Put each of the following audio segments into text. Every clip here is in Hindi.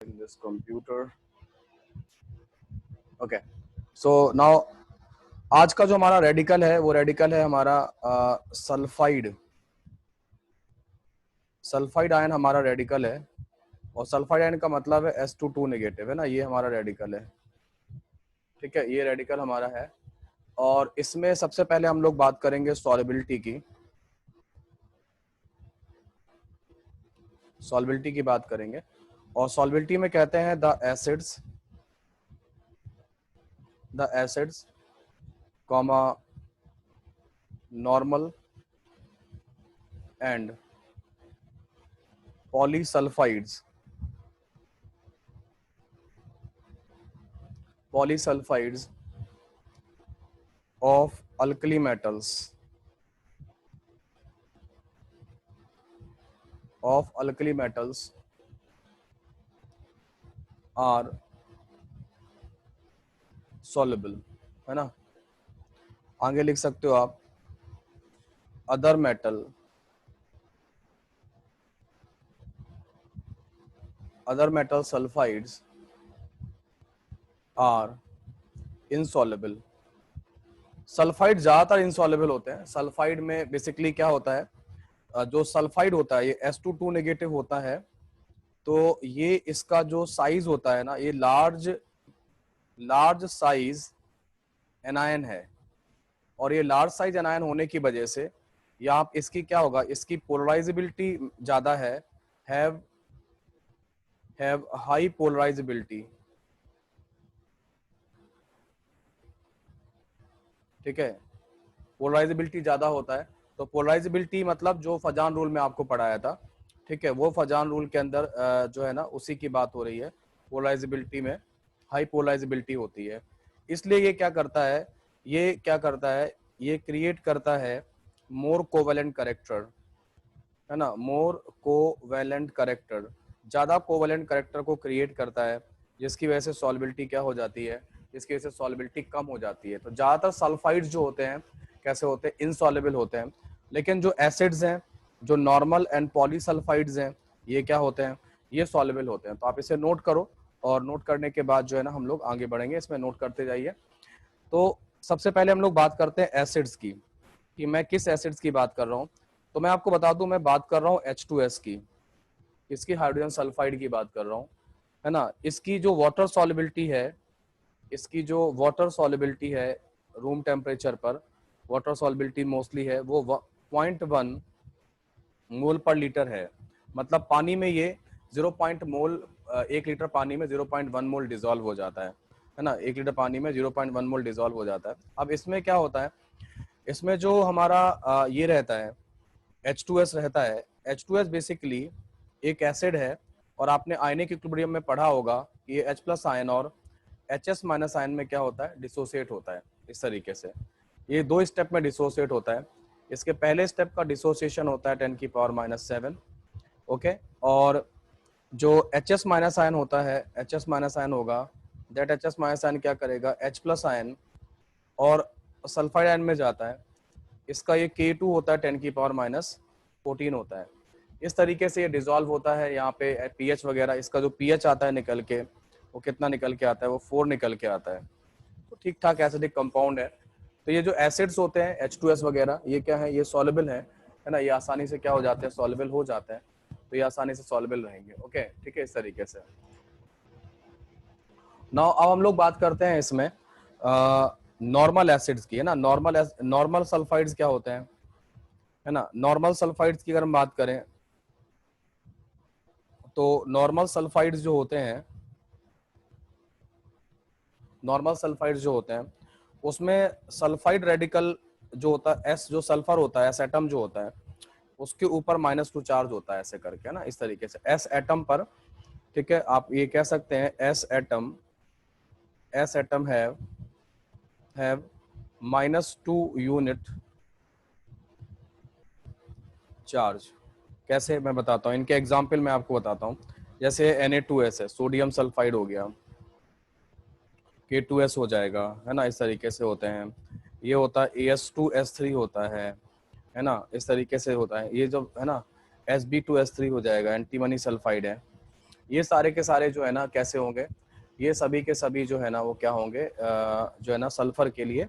in this computer. Okay. So now आज का जो हमारा रेडिकल है वो रेडिकल है हमारा सल्फाइड सल्फाइड आयन हमारा रेडिकल है और सल्फाइड आयन का मतलब है S2 नेगेटिव है ना, ये हमारा रेडिकल है। ठीक है, ये रेडिकल हमारा है और इसमें सबसे पहले हम लोग बात करेंगे सॉल्युबिलिटी की। सॉल्युबिलिटी की बात करेंगे और सॉल्युबिलिटी में कहते हैं the acids comma normal and polysulphides of alkali metals are soluble, है ना। आगे लिख सकते हो आप other metal sulphides are insoluble. Sulphide ज्यादातर इनसॉल्युबल होते हैं। सल्फाइड में बेसिकली क्या होता है, जो सल्फाइड होता है ये S2 नेगेटिव होता है, तो ये इसका जो साइज होता है ना, ये लार्ज साइज एनायन है और ये लार्ज साइज एनायन होने की वजह से या आप इसकी क्या होगा, इसकी पोलराइजेबिलिटी ज्यादा है, हैव हाई पोलराइजेबिलिटी। ठीक है, पोलराइजेबिलिटी ज्यादा होता है। तो पोलराइजेबिलिटी मतलब जो फजान रूल में आपको पढ़ाया था, ठीक है, वो फजान रूल के अंदर जो है ना उसी की बात हो रही है। पोलराइजेबिलिटी में हाई पोलराइजेबिलिटी होती है, इसलिए ये क्या करता है, ये क्रिएट करता है मोर कोवेलेंट करेक्टर, है ना। मोर कोवेलेंट करेक्टर, ज्यादा कोवेलेंट करेक्टर को क्रिएट करता है, जिसकी वजह से सॉल्युबिलिटी क्या हो जाती है, जिसकी वजह से सॉल्युबिलिटी कम हो जाती है। तो ज्यादातर सल्फाइड्स जो होते हैं कैसे होते हैं, इनसॉल्युबल होते हैं। लेकिन जो एसिड्स हैं, जो नॉर्मल एंड पॉलीसल्फाइड्स हैं, ये क्या होते हैं, ये सॉल्युबल होते हैं। तो आप इसे नोट करो और नोट करने के बाद जो है ना हम लोग आगे बढ़ेंगे, इसमें नोट करते जाइए। तो सबसे पहले हम लोग बात करते हैं एसिड्स की, कि मैं किस एसिड्स की बात कर रहा हूँ। तो मैं आपको बता दूं, मैं बात कर रहा हूँ H2S की, इसकी हाइड्रोजन सल्फाइड की बात कर रहा हूँ, है ना। इसकी जो वाटर सॉल्युबिलिटी है, रूम टेम्परेचर पर वाटर सॉल्युबिलिटी मोस्टली है वो 0.1 मोल पर लीटर है। मतलब पानी में ये 1 लीटर पानी में 0.1 मोल डिजोल्व हो जाता है ना। 1 लीटर पानी में 0.1 मोल डिजोल्व हो जाता है। अब इसमें क्या होता है, इसमें जो हमारा ये रहता है H2S रहता है। H2S बेसिकली एक एसिड है और आपने आयनिक इक्विलिब्रियम में पढ़ा होगा कि ये H+ आयन और HS- आयन में क्या होता है, डिसोसिएट होता है। इस तरीके से ये 2 स्टेप में डिसोसिएट होता है। इसके पहले स्टेप का डिसोसिएशन होता है 10⁻⁷। ओके, और जो HS- आयन होता है, HS- आयन होगा, दैट HS- आयन क्या करेगा, H+ आयन और सल्फाइड आयन में जाता है। इसका ये K2 होता है 10⁻⁴ होता है। इस तरीके से ये डिसॉल्व होता है। यहाँ पे pH वगैरह, इसका जो pH आता है निकल के, वो कितना निकल के आता है, वो 4 निकल के आता है। तो ठीक ठाक एसिडिक कंपाउंड है। तो ये जो एसिड्स होते हैं H2S वगैरह, ये क्या है, ये सॉल्युबल है ना। ये आसानी से क्या हो जाते हैं, सॉल्युबल हो जाते हैं। तो ये आसानी से सॉल्युबल रहेंगे। ओके, ठीक है, इस तरीके से। नाउ अब हम लोग बात करते हैं इसमें नॉर्मल एसिड्स की, है ना। नॉर्मल सल्फाइड्स क्या होते हैं, है ना। नॉर्मल सल्फाइड्स की अगर हम बात करें तो नॉर्मल सल्फाइड्स जो होते हैं उसमें सल्फाइड रेडिकल जो होता है, एस जो सल्फर होता है, एस एटम जो होता है, उसके ऊपर -2 चार्ज होता है, ऐसे करके, है ना, इस तरीके से एस एटम पर। ठीक है, आप ये कह सकते हैं S atom have -2 unit charge. कैसे, मैं बताता हूँ, इनके एग्जाम्पल मैं आपको बताता हूँ। जैसे Na2S है, सोडियम सल्फाइड हो गया, K2S हो जाएगा, है ना, इस तरीके से होते हैं। ये होता है As2S3 होता है ना, इस तरीके से होता है। ये जो है ना, Sb2S3 हो जाएगा, एंटीमनी सल्फाइड है। ये सारे के सारे जो है ना कैसे होंगे, ये सभी के सभी जो है ना वो क्या होंगे, जो है ना सल्फर के लिए,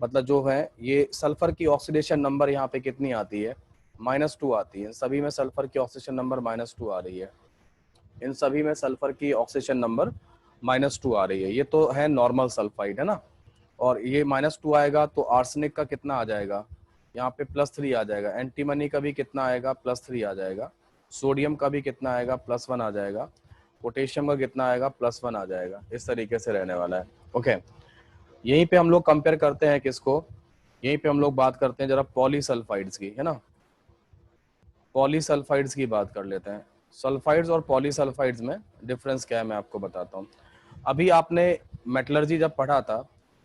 मतलब जो है ये सल्फर की ऑक्सीडेशन नंबर यहाँ पे कितनी आती है, -2 आती है। इन सभी में सल्फर की ऑक्सीडेशन नंबर -2 आ रही है, इन सभी में सल्फर की ऑक्सीडेशन नंबर -2 आ रही है। ये तो है नॉर्मल सल्फाइड है ना, और ये -2 आएगा तो आर्सेनिक का कितना आ जाएगा, यहाँ पे +3 आ जाएगा। एंटीमनी का भी कितना आएगा, +3 आ जाएगा। सोडियम का भी कितना आएगा, +1 आ जाएगा। पोटेशियम का कितना आएगा, +1 आ जाएगा। इस तरीके से रहने वाला है। ओके, यहीं पे हम लोग कंपेयर करते हैं किसको, यहीं पे हम लोग बात करते हैं जरा पॉलीसल्फाइड्स की, है ना। पॉलीसल्फाइड्स की बात कर लेते हैं। सल्फाइड्स और पॉलीसल्फाइड्स में डिफरेंस क्या है मैं आपको बताता हूँ। अभी आपने मेटलर्जी जब पढ़ा था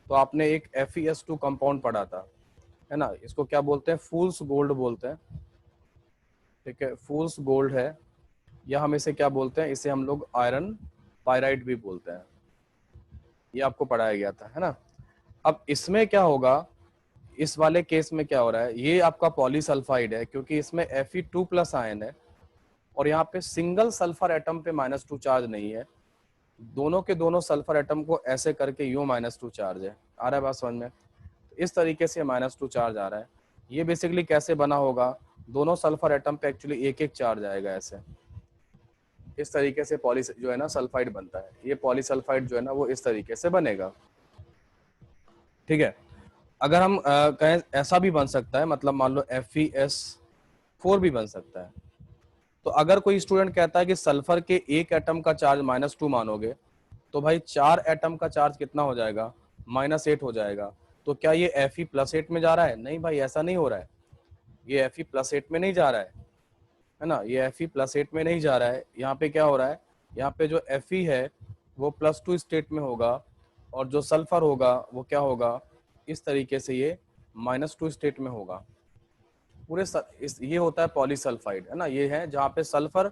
तो आपने एक FeS2 कंपाउंड पढ़ा था, है ना। इसको क्या बोलते हैं, फूल्स गोल्ड बोलते हैं, ठीक है, फूल्स गोल्ड है। या हम इसे क्या बोलते हैं, इसे हम लोग आयरन पायराइड भी बोलते हैं। ये आपको पढ़ाया गया था, है ना। अब इसमें क्या होगा, इस वाले केस में क्या हो रहा है, ये आपका पॉलीसल्फाइड है क्योंकि इसमें Fe2+ आयन है और यहाँ पे सिंगल सल्फर एटम पे -2 चार्ज नहीं है। दोनों के दोनों सल्फर एटम को ऐसे करके यूं -2 चार्ज है। आ रहा है बात समझ में। इस तरीके से -2 चार्ज आ रहा है। ये बेसिकली कैसे बना होगा, दोनों सल्फर एटम पे एक्चुअली एक एक चार्ज आएगा ऐसे। इस तरीके से पॉली जो है ना सल्फाइड बनता है। ये पॉलीसल्फाइड जो है ना वो इस तरीके से बनेगा, ठीक है। अगर हम कहें ऐसा भी बन सकता है, मतलब मान लो FeS4 भी बन सकता है। तो अगर कोई स्टूडेंट कहता है कि सल्फर के एक एटम का चार्ज -2 मानोगे तो भाई 4 एटम का चार्ज कितना हो जाएगा, -8 हो जाएगा। तो क्या ये Fe+8 में जा रहा है, नहीं भाई ऐसा नहीं हो रहा है। ये Fe+8 में नहीं जा रहा है ना, ये Fe+8 में नहीं जा रहा है। यहाँ पे क्या हो रहा है, यहाँ पे जो Fe है वो +2 स्टेट में होगा और जो सल्फर होगा वो क्या होगा, इस तरीके से ये -2 स्टेट में होगा। ये होता है पॉलीसल्फाइड, है ना। ये है जहाँ पे सल्फर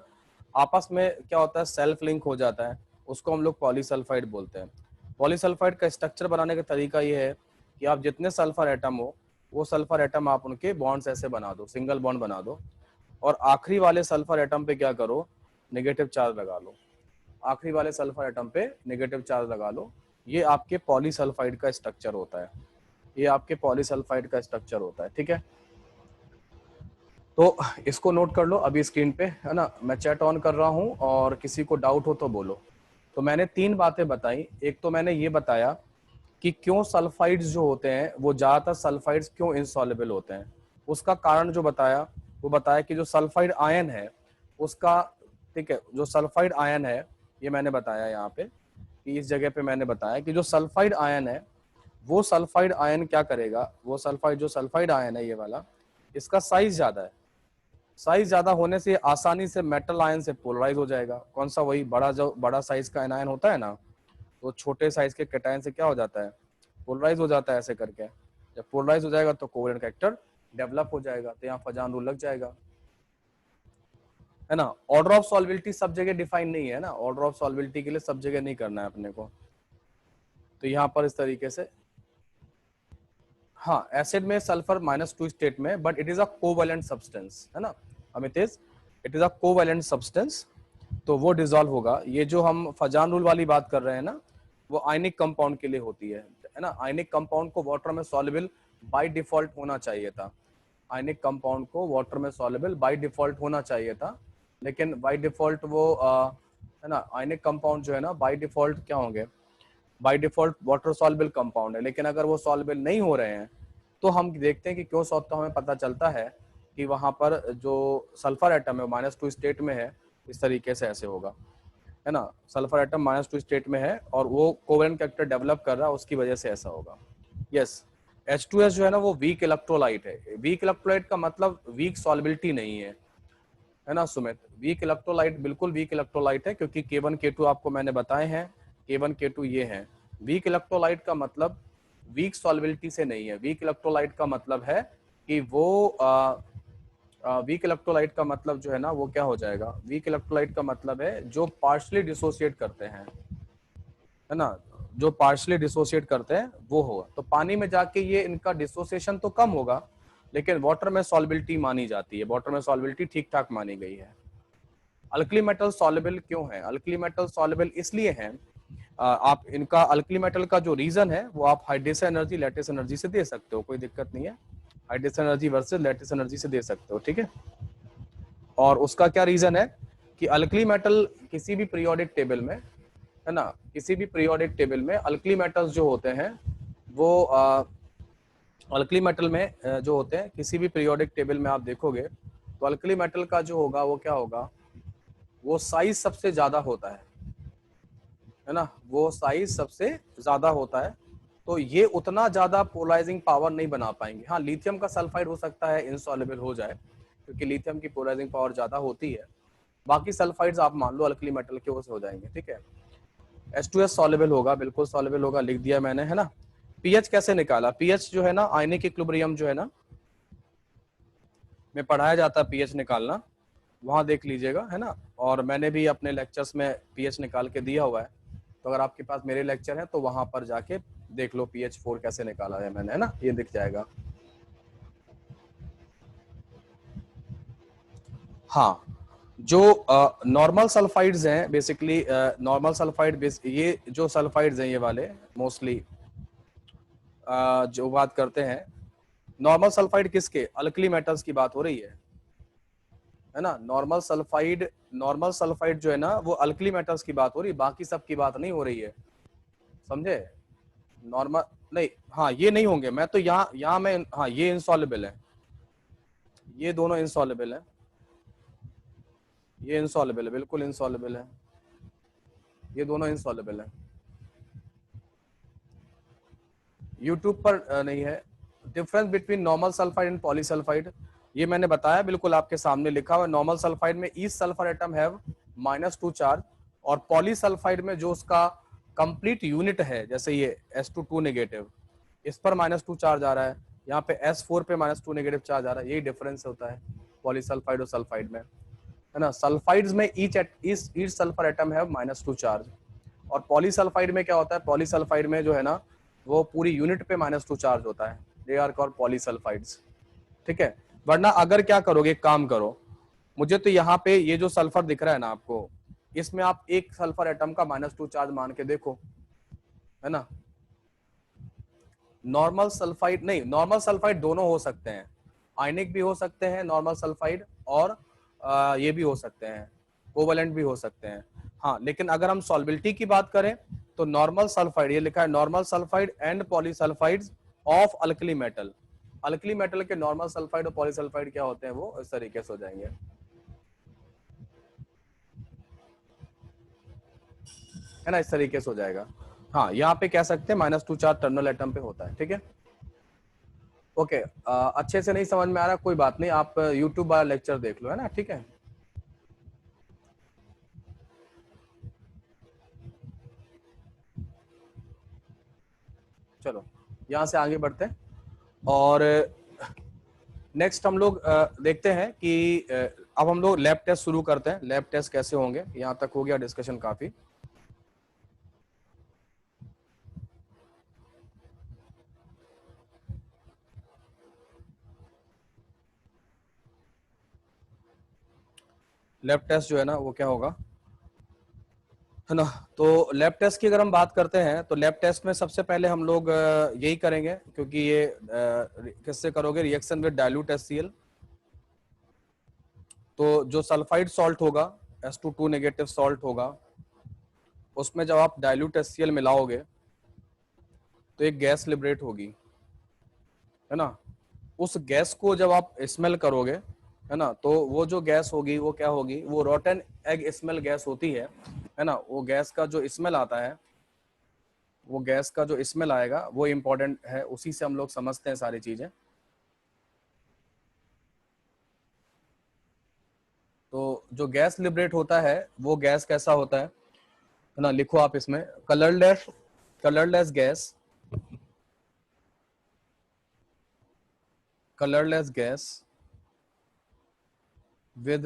आपस में क्या होता है, सेल्फ लिंक हो जाता है, उसको हम लोग पॉलीसल्फाइड बोलते हैं। पॉलीसल्फाइड का स्ट्रक्चर बनाने का तरीका ये है कि आप जितने सल्फर एटम हो वो सल्फर एटम आप उनके बॉन्ड्स ऐसे बना दो, सिंगल बॉन्ड बना दो, और आखिरी वाले सल्फर एटम पे क्या करो, नेगेटिव चार्ज लगा लो। आखिरी वाले सल्फर एटम पे नेगेटिव चार्ज लगा लो। ये आपके पॉलीसल्फाइड का स्ट्रक्चर होता है, ये आपके पॉलीसल्फाइड का स्ट्रक्चर होता है, ठीक है। तो इसको नोट कर लो अभी स्क्रीन पे, है ना। मैं चैट ऑन कर रहा हूँ और किसी को डाउट हो तो बोलो। तो मैंने 3 बातें बताई। एक तो मैंने ये बताया कि क्यों सल्फाइड्स जो होते हैं वो ज्यादातर सल्फाइड्स क्यों इनसॉल्युबल होते हैं, उसका कारण जो बताया वो बताया कि जो सल्फाइड आयन है उसका, ठीक है, जो सल्फाइड आयन है, ये मैंने बताया यहाँ पे कि इस जगह पे मैंने बताया कि जो सल्फाइड आयन है वो सल्फाइड आयन क्या करेगा, वो सल्फाइड जो सल्फाइड आयन है ये वाला, इसका साइज ज्यादा है। साइज ज्यादा होने से आसानी से मेटल आयन से पोलराइज हो जाएगा। कौन सा, वही बड़ा, जो बड़ा साइज का एनायन होता है ना, तो छोटे साइज के कैटायन से क्या हो जाता है, पोलराइज हो जाता है ऐसे करके। जब पोलराइज हो जाएगा तो कोवेलेंट कैरेक्टर डेवलप हो जाएगा, तो यहाँ फजान रूल लग जाएगा, है ना। ऑर्डर ऑफ सॉल्बिलिटी सब जगह डिफाइन नहीं है ना, ऑर्डर ऑफ सॉल्बिलिटी के लिए सब जगह नहीं करना है अपने को। तो यहाँ पर इस तरीके से, हाँ, एसिड में सल्फर -2 स्टेट में, but it is a covalent substance, है ना Amit, it is a covalent substance, तो वो डिसॉल्व होगा। ये जो हम फजान रूल वाली बात कर रहे हैं ना, वो आयनिक कंपाउंड के लिए होती है ना। आयनिक कंपाउंड को वाटर में सॉल्युबल बाय डिफॉल्ट होना चाहिए था, आयनिक कंपाउंड को वाटर में सॉल्युबल बाय डिफॉल्ट होना चाहिए था, लेकिन बाय डिफॉल्ट वो है ना, आयनिक कंपाउंड जो है ना बाय डिफॉल्ट क्या होंगे, by default water soluble compound है। लेकिन अगर वो सॉल्युबल नहीं हो रहे हैं तो हम देखते हैं कि क्यों तो हमें पता चलता है कि वहां पर जो सल्फर एटम है -2 स्टेट में है, इस तरीके से ऐसे होगा, है ना। सल्फर एटम -2 स्टेट में है और वो कोवेलेंट कैरेक्टर डेवलप कर रहा है, उसकी वजह से ऐसा होगा। यस, H2S जो है ना वो वीक इलेक्ट्रोलाइट है। वीक इलेक्ट्रोलाइट का मतलब वीक सॉल्बिलिटी नहीं है ना सुमित। वीक इलेक्ट्रोलाइट बिल्कुल वीक इलेक्ट्रोलाइट है, क्योंकि K1 K2 आपको मैंने बताए हैं, K1 K2 ये हैं। वीक इलेक्ट्रोलाइट का मतलब वीक सॉल्बिलिटी से नहीं है। वीक इलेक्ट्रोलाइट का मतलब है कि वो वीक इलेक्ट्रोलाइट का मतलब जो है ना वो क्या हो जाएगा, वीक इलेक्ट्रोलाइट का मतलब है जो पार्शली डिसोसिएट करते हैं, है ना, जो पार्शली डिसोसिएट करते हैं वो होगा। तो पानी में जाके ये इनका डिसोसिएशन तो कम होगा, लेकिन वाटर में सॉल्बिलिटी मानी जाती है, वाटर में सॉल्बिलिटी ठीक ठाक मानी गई है। अल्कली मेटल सॉल्युबल क्यों है? अल्कली मेटल सॉल्युबल इसलिए है, आप इनका अल्कली मेटल का जो रीजन है वो आप हाइड्रेशन एनर्जी लैटिस एनर्जी से दे सकते हो, कोई दिक्कत नहीं है। Hydration energy versus lattice energy से दे सकते हो, ठीक है। और उसका क्या रीजन है कि अल्कली मेटल किसी भी पीरियोडिक टेबल में, है ना, किसी भी पीरियोडिक टेबल में अल्कली मेटल्स जो होते हैं वो अल्कली मेटल में जो होते हैं किसी भी पीरियोडिक टेबल में आप देखोगे तो अल्कली मेटल का जो होगा वो क्या होगा, वो साइज सबसे ज्यादा होता है ना, वो साइज सबसे ज्यादा होता है। तो ये उतना ज्यादा पोलराइजिंग पावर नहीं बना पाएंगे। हाँ, लिथियम का सल्फाइड हो सकता है इनसॉल्युबल हो जाए, क्योंकि लिथियम की पोलराइजिंग पावर ज्यादा होती है। बाकी सल्फाइड्स आप मान लो अल्कली मेटल के हो जाएंगे, ठीक है। H2S सॉल्युबल होगा, बिल्कुल सॉल्युबल होगा, लिख दिया मैंने, है ना। पीएच कैसे निकाला? पीएच जो है ना, आयनिक इक्विलिब्रियम जो है ना में पढ़ाया जाता है पीएच निकालना, वहां देख लीजिएगा, है ना। और मैंने भी अपने लेक्चर्स में पीएच निकाल के दिया हुआ है, तो अगर आपके पास मेरे लेक्चर है तो वहां पर जाके देख लो pH 4 कैसे निकाला है मैंने, है ना, ये दिख जाएगा। हाँ, जो नॉर्मल सल्फाइड्स हैं बेसिकली, नॉर्मल सल्फाइड ये जो सल्फाइड्स हैं ये वाले मोस्टली जो बात करते हैं नॉर्मल सल्फाइड किसके, अल्कली मेटल्स की बात हो रही है ना। नॉर्मल सल्फाइड जो है ना वो अल्कली मेटल्स की बात हो रही है, बाकी सब की बात नहीं हो रही है, समझे। नॉर्मल नहीं, हाँ ये नहीं होंगे, मैं तो यहाँ में, हाँ ये इंसॉल्युबल है, ये दोनों इंसॉल्युबल है, ये इंसॉल्युबल है, बिल्कुल इंसॉल्युबल है, ये दोनों इंसॉल्युबल है। यूट्यूब पर नहीं है। Difference between normal sulphide and polysulphide, ये मैंने बताया, बिल्कुल आपके सामने लिखा हुआ है। नॉर्मल सल्फाइड में each sulphur atom have -2 charge, और पॉलीसल्फाइड में जो उसका कंप्लीट यूनिट है, जैसे ये S2 नेगेटिव, इस पर -2 चार्ज आ रहा है, यहाँ पे S4 पे -2 नेगेटिव चार्ज आ रहा है, यही डिफरेंस होता है पॉलीसल्फाइड और सल्फाइड में, है ना। सल्फाइड्स में ईच सल्फर एटम है -2 चार्ज, और पॉलीसल्फाइड में क्या होता है, पॉलीसल्फाइड में जो है ना वो पूरी यूनिट पे -2 चार्ज होता है, दे आर कॉल्ड पॉलीसल्फाइड्स, ठीक है। वरना अगर क्या करोगे, एक काम करो, मुझे तो यहाँ पे ये जो सल्फर दिख रहा है ना आपको, इसमें आप एक सल्फर एटम का -2 चार्ज मान के देखो, है ना। नॉर्मल सल्फाइड नहीं, नॉर्मल सल्फाइड दोनों हो सकते हैं, आयनिक भी हो सकते हैं नॉर्मल सल्फाइड, और ये भी हो सकते हैं, कोवलेंट भी हो सकते हैं। हाँ, लेकिन अगर हम सॉल्बिलिटी की बात करें तो नॉर्मल सल्फाइड, ये लिखा है normal sulphide and polysulphides of alkali metal, alkali metal के नॉर्मल सल्फाइड और पॉलीसल्फाइड क्या होते हैं, वो इस तरीके से हो जाएंगे, है ना, इस तरीके से हो जाएगा। हाँ, यहाँ पे कह सकते हैं -2 चार्ज टर्मिनल एटम पे होता है, ठीक है। ओके, अच्छे से नहीं समझ में आ रहा, कोई बात नहीं, आप यूट्यूब वाला लेक्चर देख लो, है ना, ठीक है। चलो यहाँ से आगे बढ़ते हैं, और नेक्स्ट हम लोग देखते हैं कि अब हम लोग लैब टेस्ट शुरू करते हैं। लैब टेस्ट कैसे होंगे, यहाँ तक हो गया डिस्कशन काफी। लैब टेस्ट जो है ना वो क्या होगा, है ना। तो लैब टेस्ट की अगर हम बात करते हैं तो लैब टेस्ट में सबसे पहले हम लोग यही करेंगे, क्योंकि ये किससे करोगे, रिएक्शन विद डाइल्यूट HCl। तो जो सल्फाइड सॉल्ट होगा, S2 नेगेटिव सॉल्ट होगा, उसमें जब आप डाइल्यूट HCl मिलाओगे तो एक गैस लिबरेट होगी, है ना। उस गैस को जब आप स्मेल करोगे, है ना, तो वो जो गैस होगी वो क्या होगी, वो रोटन एग स्मेल गैस होती है ना। वो गैस का जो स्मेल आता है, वो गैस का जो स्मेल आएगा वो इम्पोर्टेंट है, उसी से हम लोग समझते हैं सारी चीजें। तो जो गैस लिबरेट होता है वो गैस कैसा होता है ना, लिखो आप इसमें, colourless gas, colourless gas with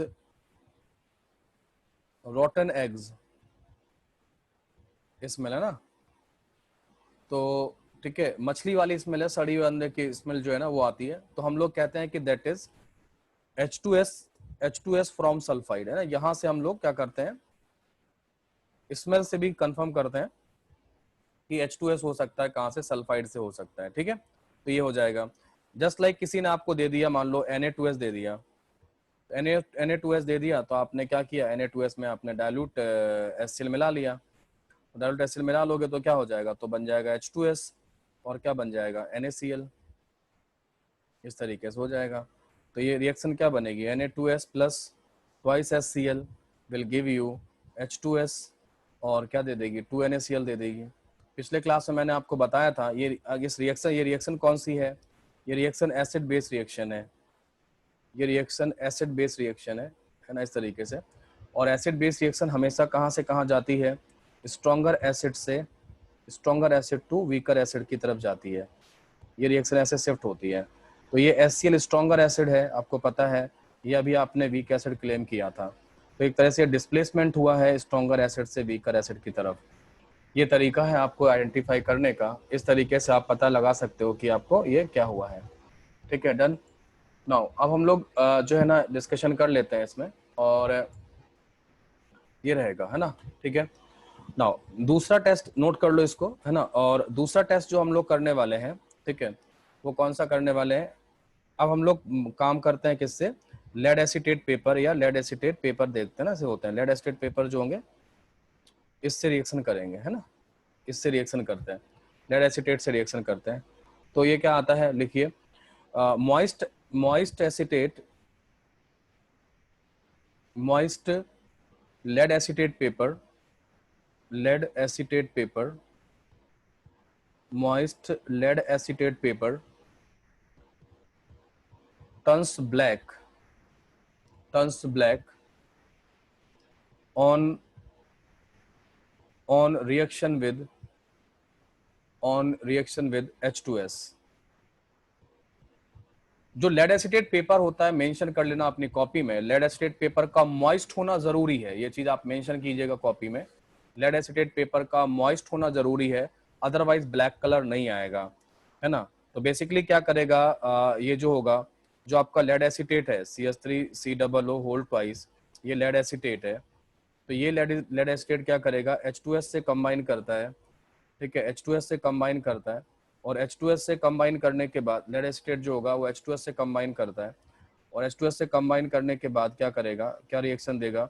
rotten eggs smell, है ना। तो ठीक है, मछली वाली स्मेल है, सड़ी हुए अंडे की स्मेल जो है ना वो आती है, तो हम लोग कहते हैं कि that is H2S H2S from sulphide, है ना। यहाँ से हम लोग क्या करते हैं, स्मेल से भी कंफर्म करते हैं कि H2S हो सकता है कहाँ से, सल्फाइड से हो सकता है, ठीक है। तो ये हो जाएगा। जस्ट लाइक किसी ने आपको दे दिया, मान लो Na2S दे दिया, Na2S दे दिया, तो आपने क्या किया, Na2S में आपने डाइल्यूट HCl मिला लिया। डाइल्यूट HCl मिला लोगे तो क्या हो जाएगा, तो बन जाएगा H2S, और क्या बन जाएगा, NaCl। इस तरीके से हो जाएगा। तो ये रिएक्शन क्या बनेगी, Na2S plus twice HCl will give you H2S, और क्या दे देगी, 2NaCl दे देगी। पिछले क्लास में मैंने आपको बताया था ये ये रिएक्शन कौन सी है, ये रिएक्शन एसिड बेस रिएक्शन है, ये रिएक्शन एसिड बेस रिएक्शन है ना, इस तरीके से। और एसिड बेस रिएक्शन हमेशा कहाँ से कहाँ जाती है, स्ट्रॉन्गर एसिड से stronger acid to weaker acid की तरफ जाती है, ये रिएक्शन ऐसे शिफ्ट होती है। तो ये HCl स्ट्रॉन्गर एसिड है, आपको पता है, ये अभी आपने वीक एसिड क्लेम किया था। तो एक तरह से डिस्प्लेसमेंट हुआ है स्ट्रॉन्गर एसिड से वीकर एसिड की तरफ। ये तरीका है आपको आइडेंटिफाई करने का, इस तरीके से आप पता लगा सकते हो कि आपको ये क्या हुआ है, ठीक है। डन। नाउ अब हम लोग जो है ना डिस्कशन कर लेते हैं इसमें, और ये रहेगा, है ना, ठीक है। नाउ दूसरा टेस्ट नोट कर लो इसको, है ना। और दूसरा टेस्ट जो हम लोग करने वाले हैं, ठीक है, वो कौन सा करने वाले हैं, अब हम लोग काम करते हैं किससे, लेड एसीटेट पेपर या लेड एसीटेट पेपर देखते हैं ना, ऐसे होते हैं लेड एसीटेट पेपर जो होंगे, इससे रिएक्शन करेंगे, है ना, इससे रिएक्शन करते हैं, लेड एसीटेट से रिएक्शन करते हैं। तो ये क्या आता है, लिखिए, moist moist acetate moist lead acetate paper lead acetate paper moist lead acetate paper turns black on on reaction with H2S। जो लेड एसिटेट पेपर होता है, मेंशन कर लेना अपनी कॉपी में, लेड एसिटेट पेपर का मॉइस्ट होना जरूरी है, ये चीज आप मेंशन कीजिएगा कॉपी में, लेड एसिटेट पेपर का मॉइस्ट होना जरूरी है, अदरवाइज ब्लैक कलर नहीं आएगा, है ना। तो बेसिकली क्या करेगा, ये जो होगा, जो आपका लेड एसिटेट है CH3COO होल ट्वाइस, ये लेड एसिटेट है। तो ये लेड एसिटेट क्या करेगा, H2S से कंबाइन करता है, ठीक है, H2S से कंबाइन करता है, और H2S से कंबाइन करने के बाद लेड एसिटेट जो होगा वो H2S से कंबाइन करता है, और H2S से कंबाइन करने के बाद क्या करेगा, क्या रिएक्शन देगा,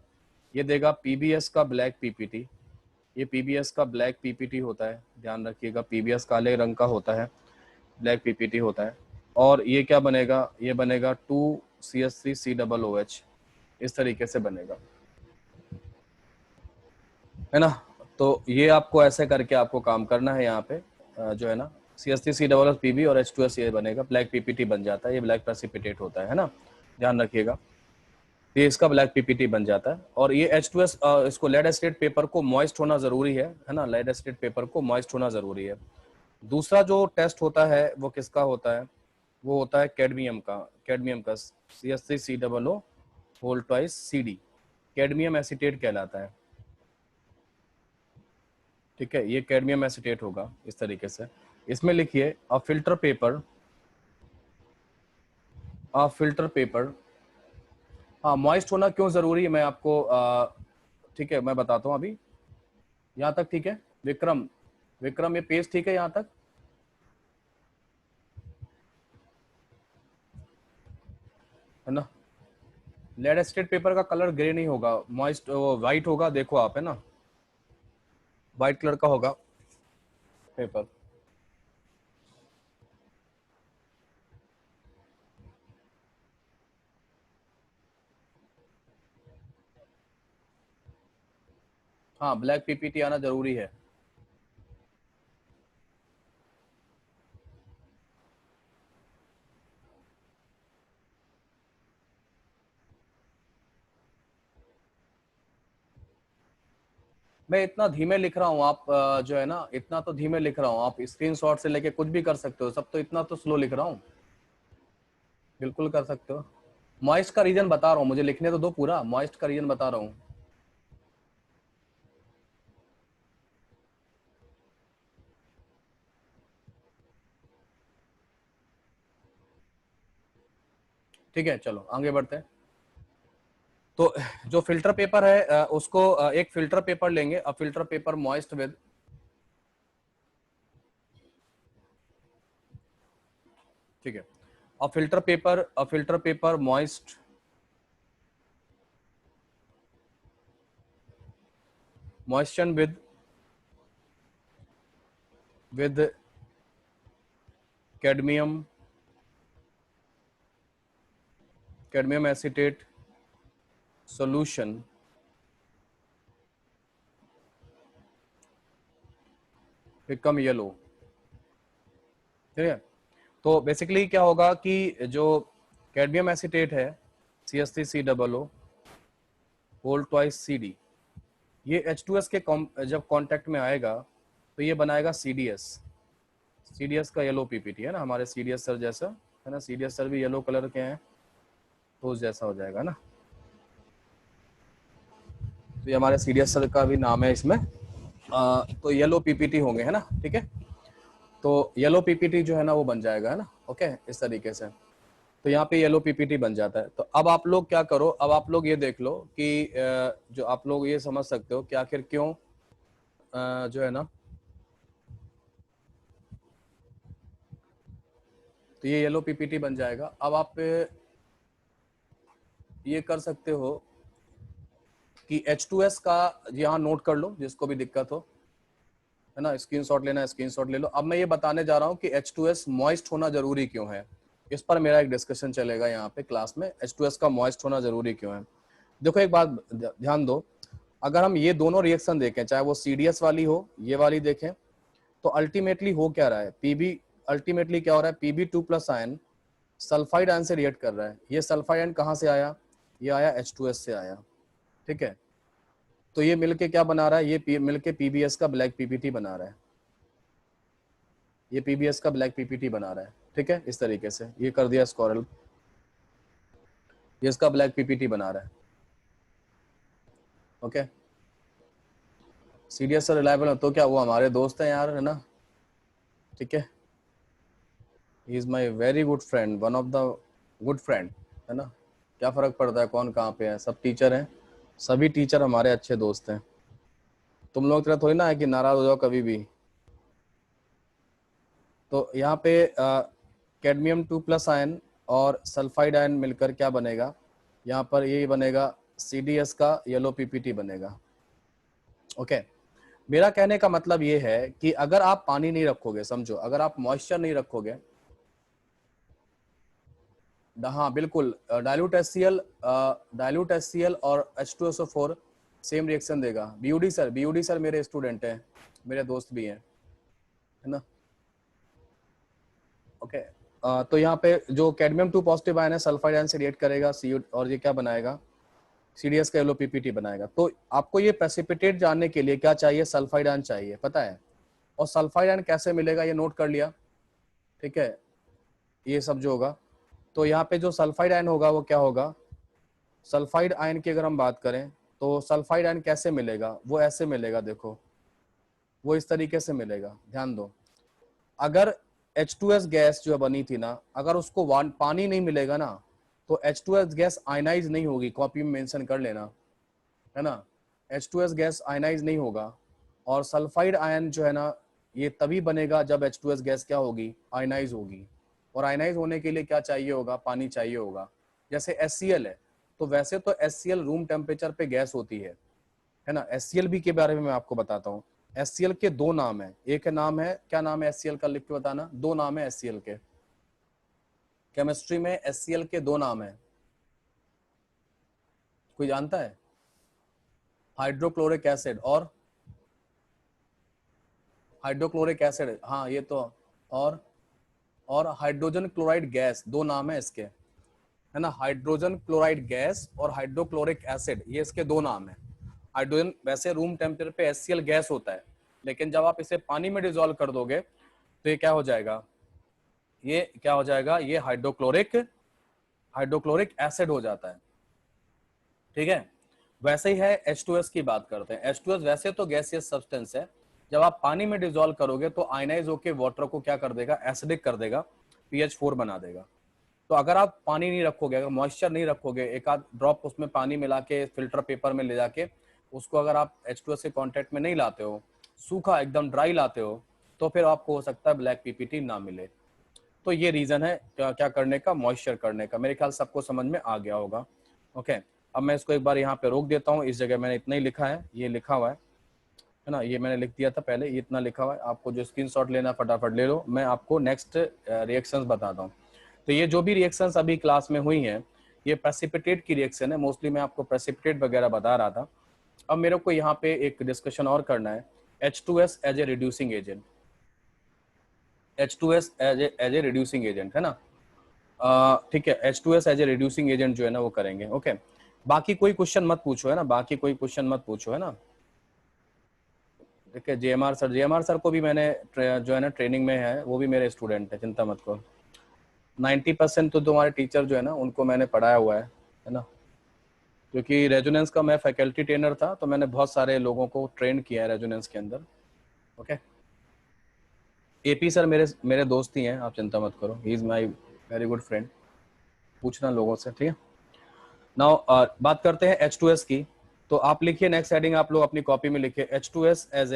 ये देगा PBS का ब्लैक PPT। ये PBS का ब्लैक PPT होता है, ध्यान रखिएगा, PBS काले रंग का होता है, ब्लैक PPT होता है। और ये क्या बनेगा, ये बनेगा 2CH3COOH, इस तरीके से बनेगा, है ना। तो ये आपको ऐसे करके आपको काम करना है यहाँ पे, जो है ना, CH3COOH और H2S ये बनेगा, ब्लैक PPT बन जाता है, ये ब्लैक प्रेसिपिटेट होता है ना, ध्यान रखिएगा। ये इसका ब्लैक PPT बन जाता है। और ये H2S, इसको लेड एसिटेट पेपर को मॉइस्ट होना जरूरी है ना, लेड एसिटेट पेपर को मॉइस्ट होना जरूरी है। दूसरा जो टेस्ट होता है वो किसका होता है, वो होता है कैडमियम का CH3COO whole twice CD, cadmium acetate कहलाता है, ठीक है, ये कैडमियम एसिटेट होगा इस तरीके से। इसमें लिखिए अ फिल्टर पेपर। हाँ, मॉइस्ट होना क्यों जरूरी है, मैं आपको ठीक है मैं बताता हूँ अभी, यहाँ तक ठीक है। विक्रम, विक्रम ये पेज ठीक है यहाँ तक, है ना। लेड एसिटेट पेपर का कलर ग्रे नहीं होगा, मॉइस्ट व्हाइट होगा, देखो आप, है ना, व्हाइट कलर का होगा पेपर। हाँ, ब्लैक PPT आना जरूरी है। मैं इतना धीमे लिख रहा हूँ, आप जो है ना, इतना तो धीमे लिख रहा हूँ, आप स्क्रीनशॉट से लेके कुछ भी कर सकते हो, सब तो इतना तो स्लो लिख रहा हूँ, बिल्कुल कर सकते हो। मॉइस्ट का रीजन बता रहा हूँ, मुझे लिखने तो दो पूरा, मॉइस्ट का रीजन बता रहा हूँ। ठीक है, चलो आगे बढ़ते हैं। तो जो फिल्टर पेपर है उसको एक फिल्टर पेपर लेंगे, a filter paper moist with, ठीक है, a filter paper moist moistened with cadmium acetate solution become yellow, ठीक है। तो बेसिकली क्या होगा कि जो कैडमियम एसिटेट है CH3COO होल ट्वाइस CD, ये H2S के जब कांटेक्ट में आएगा तो ये बनाएगा CDS का येलो PPT है ना, हमारे CDS सर जैसा है ना, CDS सर भी येलो कलर के हैं तो उस जैसा हो जाएगा ना। तो ये हमारे CDS सर का भी नाम है इसमें, तो येलो PPT होंगे है ना, ठीक है। तो येलो PPT जो है ना वो बन जाएगा है ना, ओके, इस तरीके से। तो यहाँ पे येलो PPT बन जाता है। तो अब आप लोग क्या करो, अब आप लोग ये देख लो कि जो आप लोग ये समझ सकते हो कि आखिर क्यों जो है ना, तो ये येलो PPT बन जाएगा। अब आप ये कर सकते हो कि H2S का यहाँ नोट कर लो, जिसको भी दिक्कत हो है ना, स्क्रीनशॉट लेना है स्क्रीनशॉट ले लो। अब मैं ये बताने जा रहा हूँ कि H2S मॉइस्ट होना जरूरी क्यों है, इस पर मेरा एक डिस्कशन चलेगा यहाँ पे क्लास में, H2S का मॉइस्ट होना जरूरी क्यों है। देखो एक बात ध्यान दो, अगर हम ये दोनों रिएक्शन देखें, चाहे वो CDS वाली हो ये वाली देखें, तो अल्टीमेटली हो क्या रहा है, अल्टीमेटली क्या हो रहा है, Pb2+ आयन सल्फाइड आयन से रिएक्ट कर रहा है। ये सल्फाइड आयन कहाँ से आया, ये आया H2S से आया, ठीक है। तो ये मिलके क्या बना रहा है, ये मिलके PBS का ब्लैक PPT बना रहा है, ये PBS का ब्लैक PPT बना रहा है, ठीक है। इस तरीके से ये कर दिया स्कोरल, ये इसका ब्लैक PPT बना रहा है, ओके। CDS से रिलायबल तो क्या वो हमारे दोस्त हैं यार, है ना, ठीक है। He is my very good friend, one of the good friend, है ना। क्या फर्क पड़ता है कौन कहाँ पे है, सब टीचर हैं, सभी टीचर हमारे अच्छे दोस्त हैं। तुम लोग तरह थोड़ी ना है कि नाराज हो जाओ कभी भी। तो यहाँ पे कैडमियम 2+ आयन और सल्फाइड आयन मिलकर क्या बनेगा, यहाँ पर ये बनेगा CDS का येलो PPT बनेगा, ओके। मेरा कहने का मतलब ये है कि अगर आप पानी नहीं रखोगे, समझो अगर आप मॉइस्चर नहीं रखोगे, हाँ बिल्कुल, डाइल्यूट HCl और H2SO4 सेम रिएक्शन देगा। BUD सर मेरे स्टूडेंट हैं, मेरे दोस्त भी हैं, है ना, ओके। तो यहाँ पे जो कैडमियम 2+ आयन है सल्फाइड आयन से रिएक्ट करेगा और ये क्या बनाएगा, CDS का येलो PPT बनाएगा। तो आपको ये प्रेसिपिटेट जानने के लिए क्या चाहिए, सल्फाइड आयन चाहिए, पता है। और सल्फाइड आयन कैसे मिलेगा ये नोट कर लिया, ठीक है, ये सब जो होगा। तो यहाँ पे जो सल्फाइड आयन होगा वो क्या होगा, सल्फाइड आयन की अगर हम बात करें तो सल्फाइड आयन कैसे मिलेगा, वो ऐसे मिलेगा, देखो वो इस तरीके से मिलेगा, ध्यान दो। अगर H2S गैस जो बनी थी ना, अगर उसको पानी नहीं मिलेगा ना तो H2S गैस आयनाइज नहीं होगी, कॉपी में मेंशन कर लेना, है ना। H2S गैस आयनाइज नहीं होगा, और सल्फाइड आयन जो है ना ये तभी बनेगा जब H2S गैस क्या होगी, आयनाइज होगी। और आयनाइज होने के लिए क्या चाहिए होगा, पानी चाहिए होगा। जैसे HCl है, तो वैसे तो HCl रूम टेम्परेचर पे गैस होती है ना। HCl भी के बारे में मैं आपको बताता हूँ। HCl के दो नाम है, एक नाम है, क्या नाम है HCl का, लिख के बताना, दो नाम है HCl के, केमिस्ट्री में HCl के दो नाम है, कोई जानता है, हाइड्रोक्लोरिक एसिड और हाँ ये तो, और हाइड्रोजन क्लोराइड गैस, दो नाम है इसके, है ना। हाइड्रोजन क्लोराइड गैस और हाइड्रोक्लोरिक एसिड, ये इसके दो नाम है। हाइड्रोजन वैसे रूम टेम्परेचर पे HCl गैस होता है, लेकिन जब आप इसे पानी में डिजोल्व कर दोगे तो ये क्या हो जाएगा, ये हाइड्रोक्लोरिक एसिड हो जाता है, ठीक है। वैसे ही है H2S की बात करते हैं। H2S वैसे तो गैसियस सब्सटेंस है, जब आप पानी में डिजोल्व करोगे तो आयनाइज होकर वाटर को क्या कर देगा, एसिडिक कर देगा, pH 4 बना देगा, तो अगर आप पानी नहीं रखोगे, अगर मॉइस्चर नहीं रखोगे, एक आध ड्रॉप उसमें पानी मिला के फिल्टर पेपर में ले जाके उसको अगर आप H2S के कांटेक्ट में नहीं लाते हो, सूखा एकदम ड्राई लाते हो, तो फिर आपको हो सकता है ब्लैक पीपीटी ना मिले। तो ये रीजन है क्या क्या करने का, मॉइस्चर करने का। मेरे ख्याल सबको समझ में आ गया होगा। ओके, अब मैं इसको एक बार यहाँ पे रोक देता हूँ। इस जगह मैंने इतना ही लिखा है, ये लिखा हुआ है ना, ये मैंने लिख दिया था पहले, ये इतना लिखा हुआ है। आपको जो स्क्रीनशॉट लेना फटाफट ले लो, मैं आपको नेक्स्ट रिएक्शंस बताता हूँ। तो ये जो भी रिएक्शंस अभी क्लास में हुई हैं, ये प्रेसिपिटेट की रिएक्शन है। मोस्टली मैं आपको प्रेसिपिटेट वगैरह बता रहा था। अब मेरे को यहाँ पे एक डिस्कशन और करना है, H2S as a reducing agent. H2S as a reducing agent है ना, ठीक है। H2S as a reducing agent जो है ना वो करेंगे। ओके, बाकी कोई क्वेश्चन मत पूछो है ना, बाकी कोई क्वेश्चन मत पूछो है ना। ठीक है, जेएमआर सर को भी मैंने जो है ना ट्रेनिंग में है, वो भी मेरे स्टूडेंट है, चिंता मत करो। 90% तो तुम्हारे टीचर जो है ना उनको मैंने पढ़ाया हुआ है ना, क्योंकि रेजोनेंस का मैं फैकल्टी ट्रेनर था, तो मैंने बहुत सारे लोगों को ट्रेन किया है रेजोनेंस के अंदर। ओके, एपी सर मेरे मेरे दोस्त ही हैं, आप चिंता मत करो, he is my very good friend. पूछना लोगों से, ठीक है। नाउ बात करते हैं H2S की। तो आप लिखिए नेक्स्ट हेडिंग, आप लोग अपनी कॉपी में लिखिए H2S as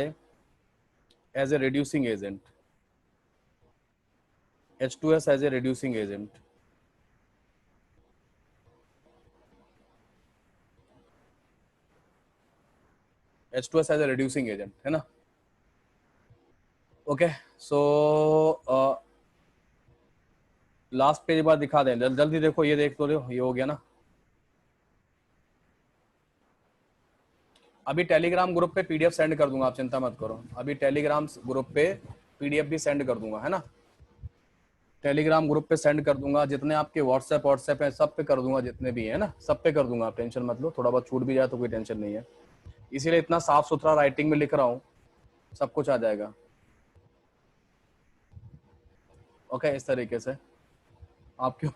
a reducing agent. H2S as a reducing agent. H2S as a reducing agent है ना। ओके, सो लास्ट पेज बार दिखा दें, जल्दी देखो, ये देख तो लो, ये हो गया ना। अभी टेलीग्राम ग्रुप पे पीडीएफ सेंड कर दूंगा, आप चिंता मत करो। अभी टेलीग्राम ग्रुप पे पीडीएफ भी सेंड कर दूंगा है ना, टेलीग्राम ग्रुप पे सेंड कर दूंगा। जितने आपके व्हाट्सएप है सब पे कर दूंगा, जितने भी है ना सब पे कर दूंगा, आप टेंशन मत लो। थोड़ा बहुत छूट भी जाए तो कोई टेंशन नहीं है, इसीलिए इतना साफ सुथरा राइटिंग में लिख रहा हूँ, सब कुछ आ जाएगा। ओके, इस तरीके से आप क्यों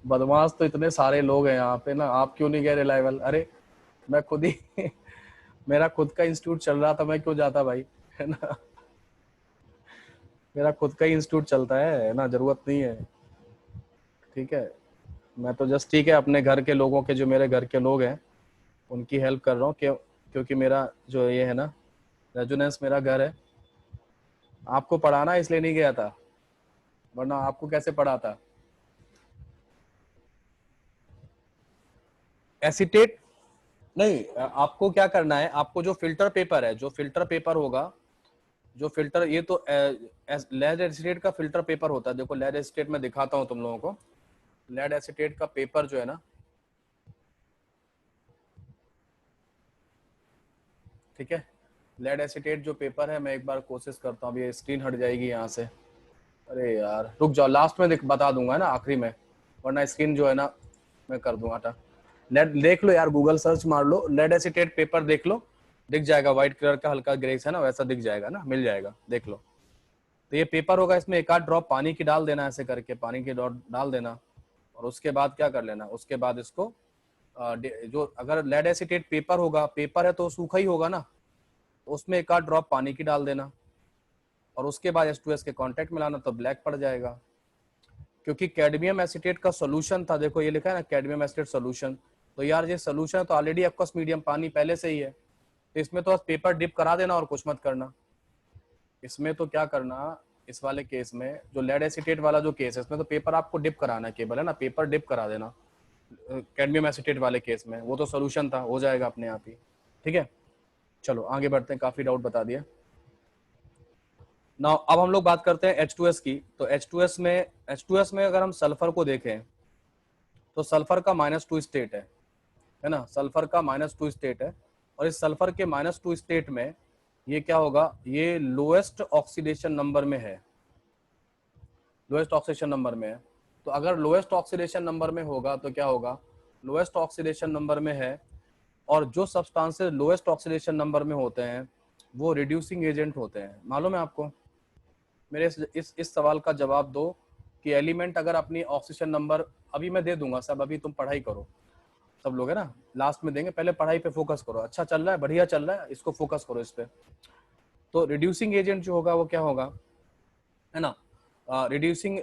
बदमाश तो इतने सारे लोग हैं यहाँ पे ना, आप क्यों नहीं गए रिलायबल? अरे मैं खुद ही मेरा खुद का इंस्टीट्यूट चल रहा था, मैं क्यों जाता भाई, है ना। मेरा खुद का ही इंस्टीट्यूट चलता है ना, जरूरत नहीं है। ठीक है, मैं तो जस्ट ठीक है अपने घर के लोगों के, जो मेरे घर के लोग हैं उनकी हेल्प कर रहा हूँ, क्योंकि मेरा जो ये है ना रेजोनेंस मेरा घर है। आपको पढ़ाना इसलिए नहीं गया था, वरना आपको कैसे पढ़ाता। एसीटेट नहीं, आपको क्या करना है, आपको जो फिल्टर पेपर है, जो फिल्टर पेपर होगा, जो फिल्टर, ये तो लेड एसीटेट का फिल्टर पेपर होता है। देखो लेड एसीटेट में दिखाता हूँ तुम लोगों को, लेड एसीटेट का पेपर जो है ना, ठीक है, लेड एसीटेट जो पेपर है, मैं एक बार कोशिश करता हूँ, अभी स्क्रीन हट जाएगी यहाँ से। अरे यार रुक जाओ, लास्ट में बता दूंगा ना, आखिरी में, वरना स्क्रीन जो है ना मैं कर दूंगा था। लेड देख लो यार, गूगल सर्च मार लो, लेड एसीटेट पेपर देख लो, दिख जाएगा, व्हाइट कलर का हल्का ग्रेस है ना, वैसा दिख जाएगा ना, मिल जाएगा, देख लो। तो ये पेपर होगा, इसमें एक आध ड्रॉप पानी की डाल देना, ऐसे करके पानी की ड्रॉप डाल देना, और उसके बाद क्या कर लेना, उसके बाद इसको जो अगर लेड एसीटेट पेपर होगा, पेपर है तो सूखा ही होगा ना, तो उसमें एक आध ड्रॉप पानी की डाल देना, और उसके बाद H2S के कांटेक्ट में लाना, तो ब्लैक पड़ जाएगा। क्योंकि कैडमियम एसीटेट का सोल्यूशन था, देखो ये लिखा है ना कैडमियम एसीटेट सोल्यूशन, तो यार ये सोल्यूशन है तो ऑलरेडी एक्वस मीडियम पानी पहले से ही है, तो इसमें तो बस पेपर डिप करा देना और कुछ मत करना। इसमें तो क्या करना, इस वाले केस में जो लेड एसीटेट वाला जो केस है, इसमें तो पेपर आपको डिप कराना है केवल, है ना, पेपर डिप करा देना। कैडमियम एसीटेट वाले केस में वो तो सोल्यूशन था, हो जाएगा अपने आप ही। ठीक है, चलो आगे बढ़ते हैं, काफी डाउट बता दिया ना। अब हम लोग बात करते हैं H2S की। तो H2S में अगर हम सल्फर को देखें, तो सल्फर का -2 स्टेट है ना, सल्फर का -2 स्टेट है, और इस सल्फर के -2 स्टेट में ये क्या होगा, ये लोएस्ट ऑक्सीडेशन नंबर में है, लोएस्ट ऑक्सीडेशन नंबर में है। तो अगर लोएस्ट ऑक्सीडेशन नंबर में होगा तो क्या होगा, लोएस्ट ऑक्सीडेशन नंबर में है, और जो सब्सटेंसेस लोएस्ट ऑक्सीडेशन नंबर में होते हैं वो रिड्यूसिंग एजेंट होते हैं। मालूम है आपको? मेरे इस सवाल का जवाब दो कि एलिमेंट अगर अपनी ऑक्सीजन नंबर, अभी मैं दे दूंगा सब, अभी तुम पढ़ाई करो, सब लोग है ना, लास्ट में देंगे, पहले पढ़ाई पे फोकस करो। अच्छा चल रहा है, बढ़िया चल रहा है, इसको फोकस करो इस पे। तो रिड्यूसिंग एजेंट जो होगा वो क्या होगा, है ना, रिड्यूसिंग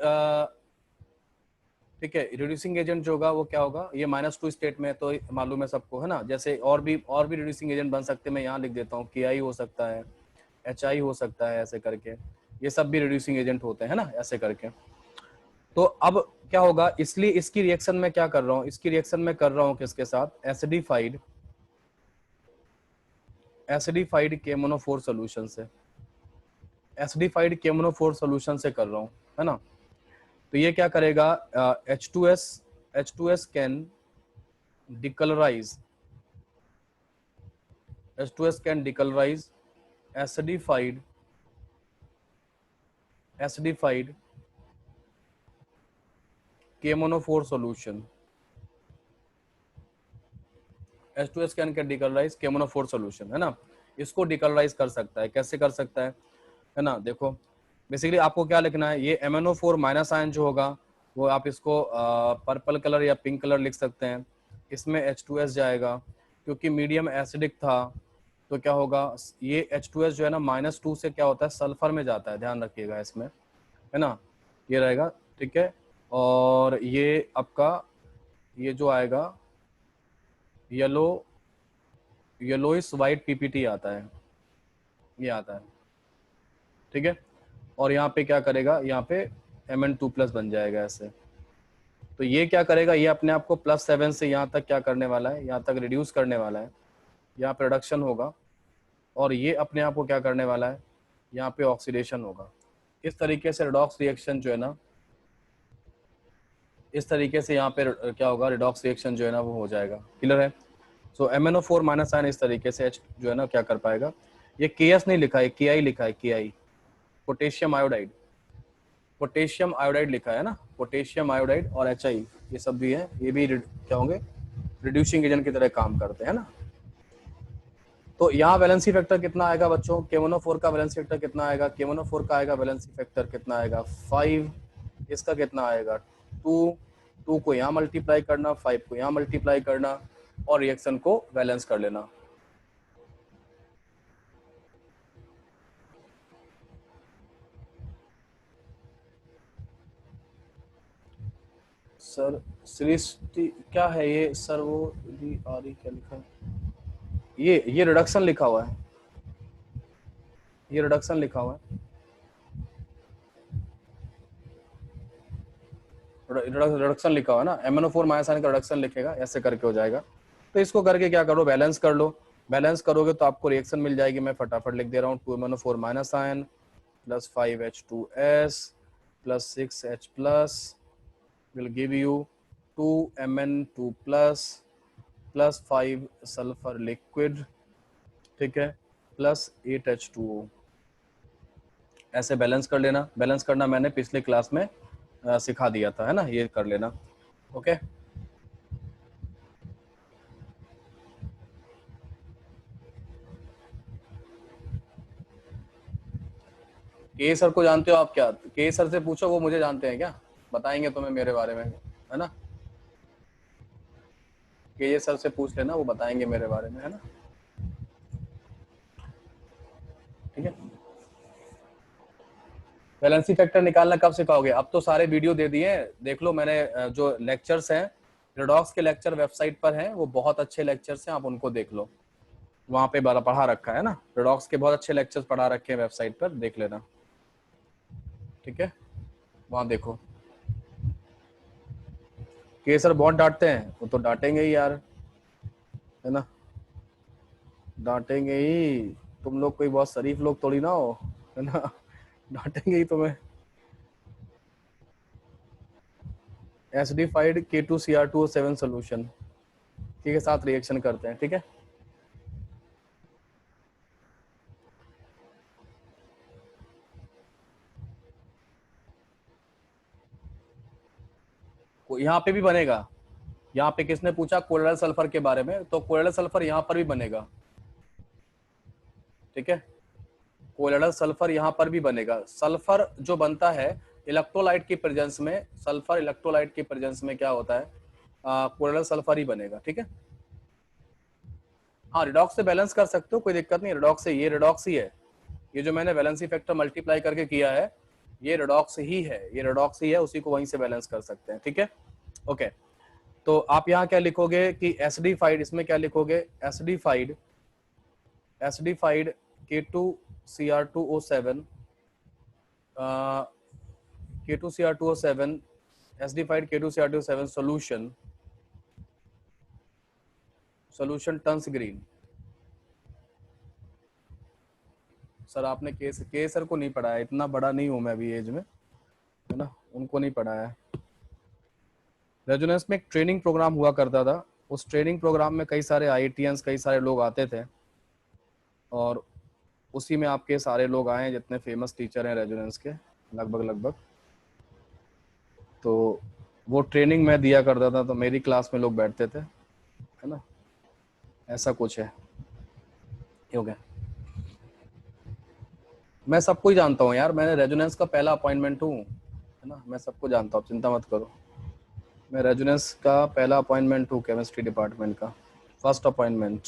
ठीक है। रिड्यूसिंग एजेंट जो होगा वो क्या होगा, ये -2 स्टेट में तो मालूम है सबको, है ना। जैसे और भी रिड्यूसिंग एजेंट बन सकते हैं, मैं यहाँ लिख देता हूँ, KI हो सकता है, HI हो सकता है, ऐसे करके ये सब भी रिड्यूसिंग एजेंट होते हैं ना, ऐसे करके। तो अब क्या होगा, इसलिए इसकी रिएक्शन में क्या कर रहा हूँ, इसकी रिएक्शन में कर रहा हूँ किसके साथ, एसिडिफाइड KMnO4 सोल्यूशन से, एसिडिफाइड KMnO4 सोल्यूशन से कर रहा हूँ, है ना। तो ये क्या करेगा, H2S can decolourise, H2S can decolourise acidified KMnO4 solution. H2S can decolourise KMnO4 solution, है ना। इसको डिकलराइज कर सकता है, कैसे कर सकता है ना। देखो बेसिकली आपको क्या लिखना है, ये MnO4 माइनस आयन जो होगा वो आप इसको पर्पल कलर या पिंक कलर लिख सकते हैं। इसमें H2S जाएगा, क्योंकि मीडियम एसिडिक था तो क्या होगा, ये H2S जो है ना -2 से क्या होता है, सल्फर में जाता है, ध्यान रखिएगा इसमें, है ना। ये रहेगा, ठीक है। और ये आपका ये जो आएगा येलोइश वाइट PPT आता है, ये आता है, ठीक है। और यहाँ पे क्या करेगा, यहाँ पे Mn2+ बन जाएगा ऐसे। तो ये क्या करेगा, ये अपने आप को +7 से यहाँ तक क्या करने वाला है, यहाँ तक रिड्यूस करने वाला है, यहाँ पे रिडक्शन होगा। और ये अपने आप को क्या करने वाला है, यहाँ पे ऑक्सीडेशन होगा। इस तरीके से रिडॉक्स रिएक्शन जो है ना, इस तरीके से यहाँ पे क्या होगा, रिडॉक्स रिएक्शन जो है ना वो हो जाएगा। क्लियर है। सो MnO4 माइनस आयन इस तरीके से H जो है ना क्या कर पाएगा, ये KS नहीं लिखा है, KI लिखा है, KI पोटेशियम आयोडाइड लिखा है ना, पोटेशियम आयोडाइड और HI ये सब भी है, ये भी क्या होंगे, रिड्यूसिंग एजेंट की तरह काम करते हैं ना। तो यहाँ वैलेंसी फैक्टर कितना आएगा बच्चों, KMnO4 का वैलेंसी फैक्टर कितना आएगा, KMnO4 का आएगा वैलेंसी फैक्टर कितना आएगा 5, इसका कितना आएगा 2 को यहाँ मल्टीप्लाई करना, 5 को यहाँ मल्टीप्लाई करना और रिएक्शन को बैलेंस कर लेना। सर सृष्टि क्या है ये सर, वो क्या लिखा है, ये रिडक्शन लिखा हुआ है, ये रिडक्शन लिखा हुआ है, रिडक्शन लिखा हुआ है ना, MnO4 माइनस आयन का रिडक्शन लिखेगा, ऐसे करके हो जाएगा। तो इसको करके क्या करो, बैलेंस कर लो, बैलेंस करोगे तो आपको रिएक्शन मिल जाएगी, मैं फटाफट लिख दे रहा हूँ, 2MnO4 minus ion plus 5H2S plus 6H+ will give you 2Mn2+ plus 5 sulphur liquid, ठीक है, प्लस 8H2O। ऐसे बैलेंस कर लेना, बैलेंस करना मैंने पिछले क्लास में सिखा दिया था, है ना, ये कर लेना। ओके के सर को जानते हो आप क्या, के सर से पूछो, वो मुझे जानते हैं क्या, बताएंगे तुम्हें मेरे बारे में, है ना। के सर से पूछ लेना, वो बताएंगे मेरे बारे में, है ना, ठीक है। वैलेंसी फैक्टर निकालना कब सिखाओगे, अब तो सारे वीडियो दे दिए हैं, देख लो, मैंने जो लेक्चर्स हैं रिडॉक्स के लेक्चर वेबसाइट पर हैं, वो बहुत अच्छे लेक्चर्स हैं, आप उनको देख लो, वहां पे पढ़ा रखा है ना, रिडॉक्स के बहुत अच्छे लेक्चर्स पढ़ा रखे हैं वेबसाइट पर, देख लेना, ठीक है, वहां देखो। के सर बहुत डांटते हैं, वो तो डांटेंगे ही यार, है ना, डांटेंगे ही, तुम लोग कोई बहुत शरीफ लोग थोड़ी ना हो, है ना, डांटेंगे ही तुम्हें। एसिडिफाइड K2Cr2O7 सोल्यूशन के साथ रिएक्शन करते हैं, ठीक है। यहाँ पे भी बनेगा, यहाँ पे किसने पूछा कोलोइडल सल्फर के बारे में, तो कोलोइडल सल्फर यहाँ पर भी बनेगा, ठीक है, कोलोइडल सल्फर यहाँ पर भी बनेगा। सल्फर जो बनता है इलेक्ट्रोलाइट की प्रेजेंस में, सल्फर इलेक्ट्रोलाइट की प्रेजेंस में क्या होता है, कोलोइडल सल्फर ही बनेगा, ठीक है। हाँ रिडॉक्स से बैलेंस कर सकते हो, कोई दिक्कत नहीं, रिडॉक्स से, ये रिडॉक्स ही है, ये जो मैंने वैलेंसी फैक्टर मल्टीप्लाई करके किया है ये रिडॉक्स ही है, ये रिडॉक्स ही है, उसी को वहीं से बैलेंस कर सकते हैं, ठीक है। ओके, तो आप यहाँ क्या लिखोगे कि एसिडिफाइड, इसमें क्या लिखोगे, acidified K2Cr2O7 K2Cr2O7 acidified K2Cr2O7 solution turns green. Sir आपने के सर को नहीं पढ़ा है, इतना बड़ा नहीं हूं मैं अभी एज में, है ना, उनको नहीं पढ़ा है। रेजोनेंस में एक ट्रेनिंग प्रोग्राम हुआ करता था, उस ट्रेनिंग प्रोग्राम में कई सारे IITians कई सारे लोग आते थे, और उसी में आपके सारे लोग आए हैं जितने फेमस टीचर हैं रेजोनेंस के, लगभग। तो वो ट्रेनिंग मैं दिया करता था, तो मेरी क्लास में लोग बैठते थे, है ना, ऐसा कुछ है। हो गया, मैं सबको ही जानता हूँ यार, मैंने रेजोनेंस का पहला अपॉइंटमेंट हूँ, है ना, मैं सबको जानता हूँ, चिंता मत करो। मैं रेजोनेंस का पहला अपॉइंटमेंट हूँ, केमिस्ट्री डिपार्टमेंट का फर्स्ट अपॉइंटमेंट।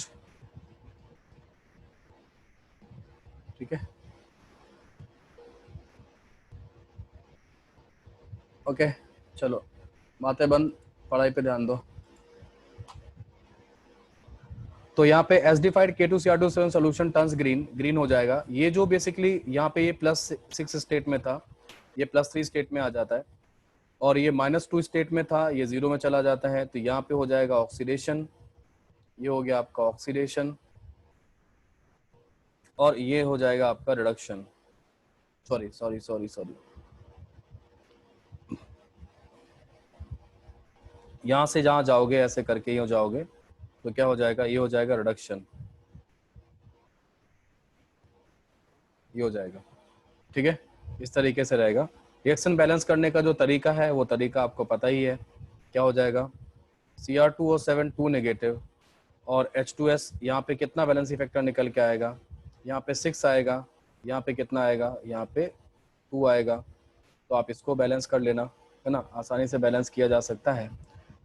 ठीक है, ओके, चलो बातें बंद, पढ़ाई पे ध्यान दो। तो यहाँ पे acidified K2Cr2O7 solution turns green, green हो जाएगा। ये जो बेसिकली यहाँ पे ये +6 स्टेट में था, ये +3 स्टेट में आ जाता है, और ये -2 स्टेट में था, ये 0 में चला जाता है। तो यहाँ पे हो जाएगा ऑक्सीडेशन, ये हो गया आपका ऑक्सीडेशन, और ये हो जाएगा आपका रिडक्शन। सॉरी, यहाँ से जहाँ जाओगे ऐसे करके ही हो जाओगे, तो क्या हो जाएगा, ये हो जाएगा रिडक्शन, ये हो जाएगा। ठीक है, इस तरीके से रहेगा। रिएक्शन बैलेंस करने का जो तरीका है वो तरीका आपको पता ही है, क्या हो जाएगा, Cr2O7 2 नेगेटिव, और H2S यहाँ पे कितना बैलेंस फैक्टर निकल के आएगा, यहाँ पे 6 आएगा, यहाँ पे कितना आएगा, यहाँ पे 2 आएगा। तो आप इसको बैलेंस कर लेना, है ना, आसानी से बैलेंस किया जा सकता है।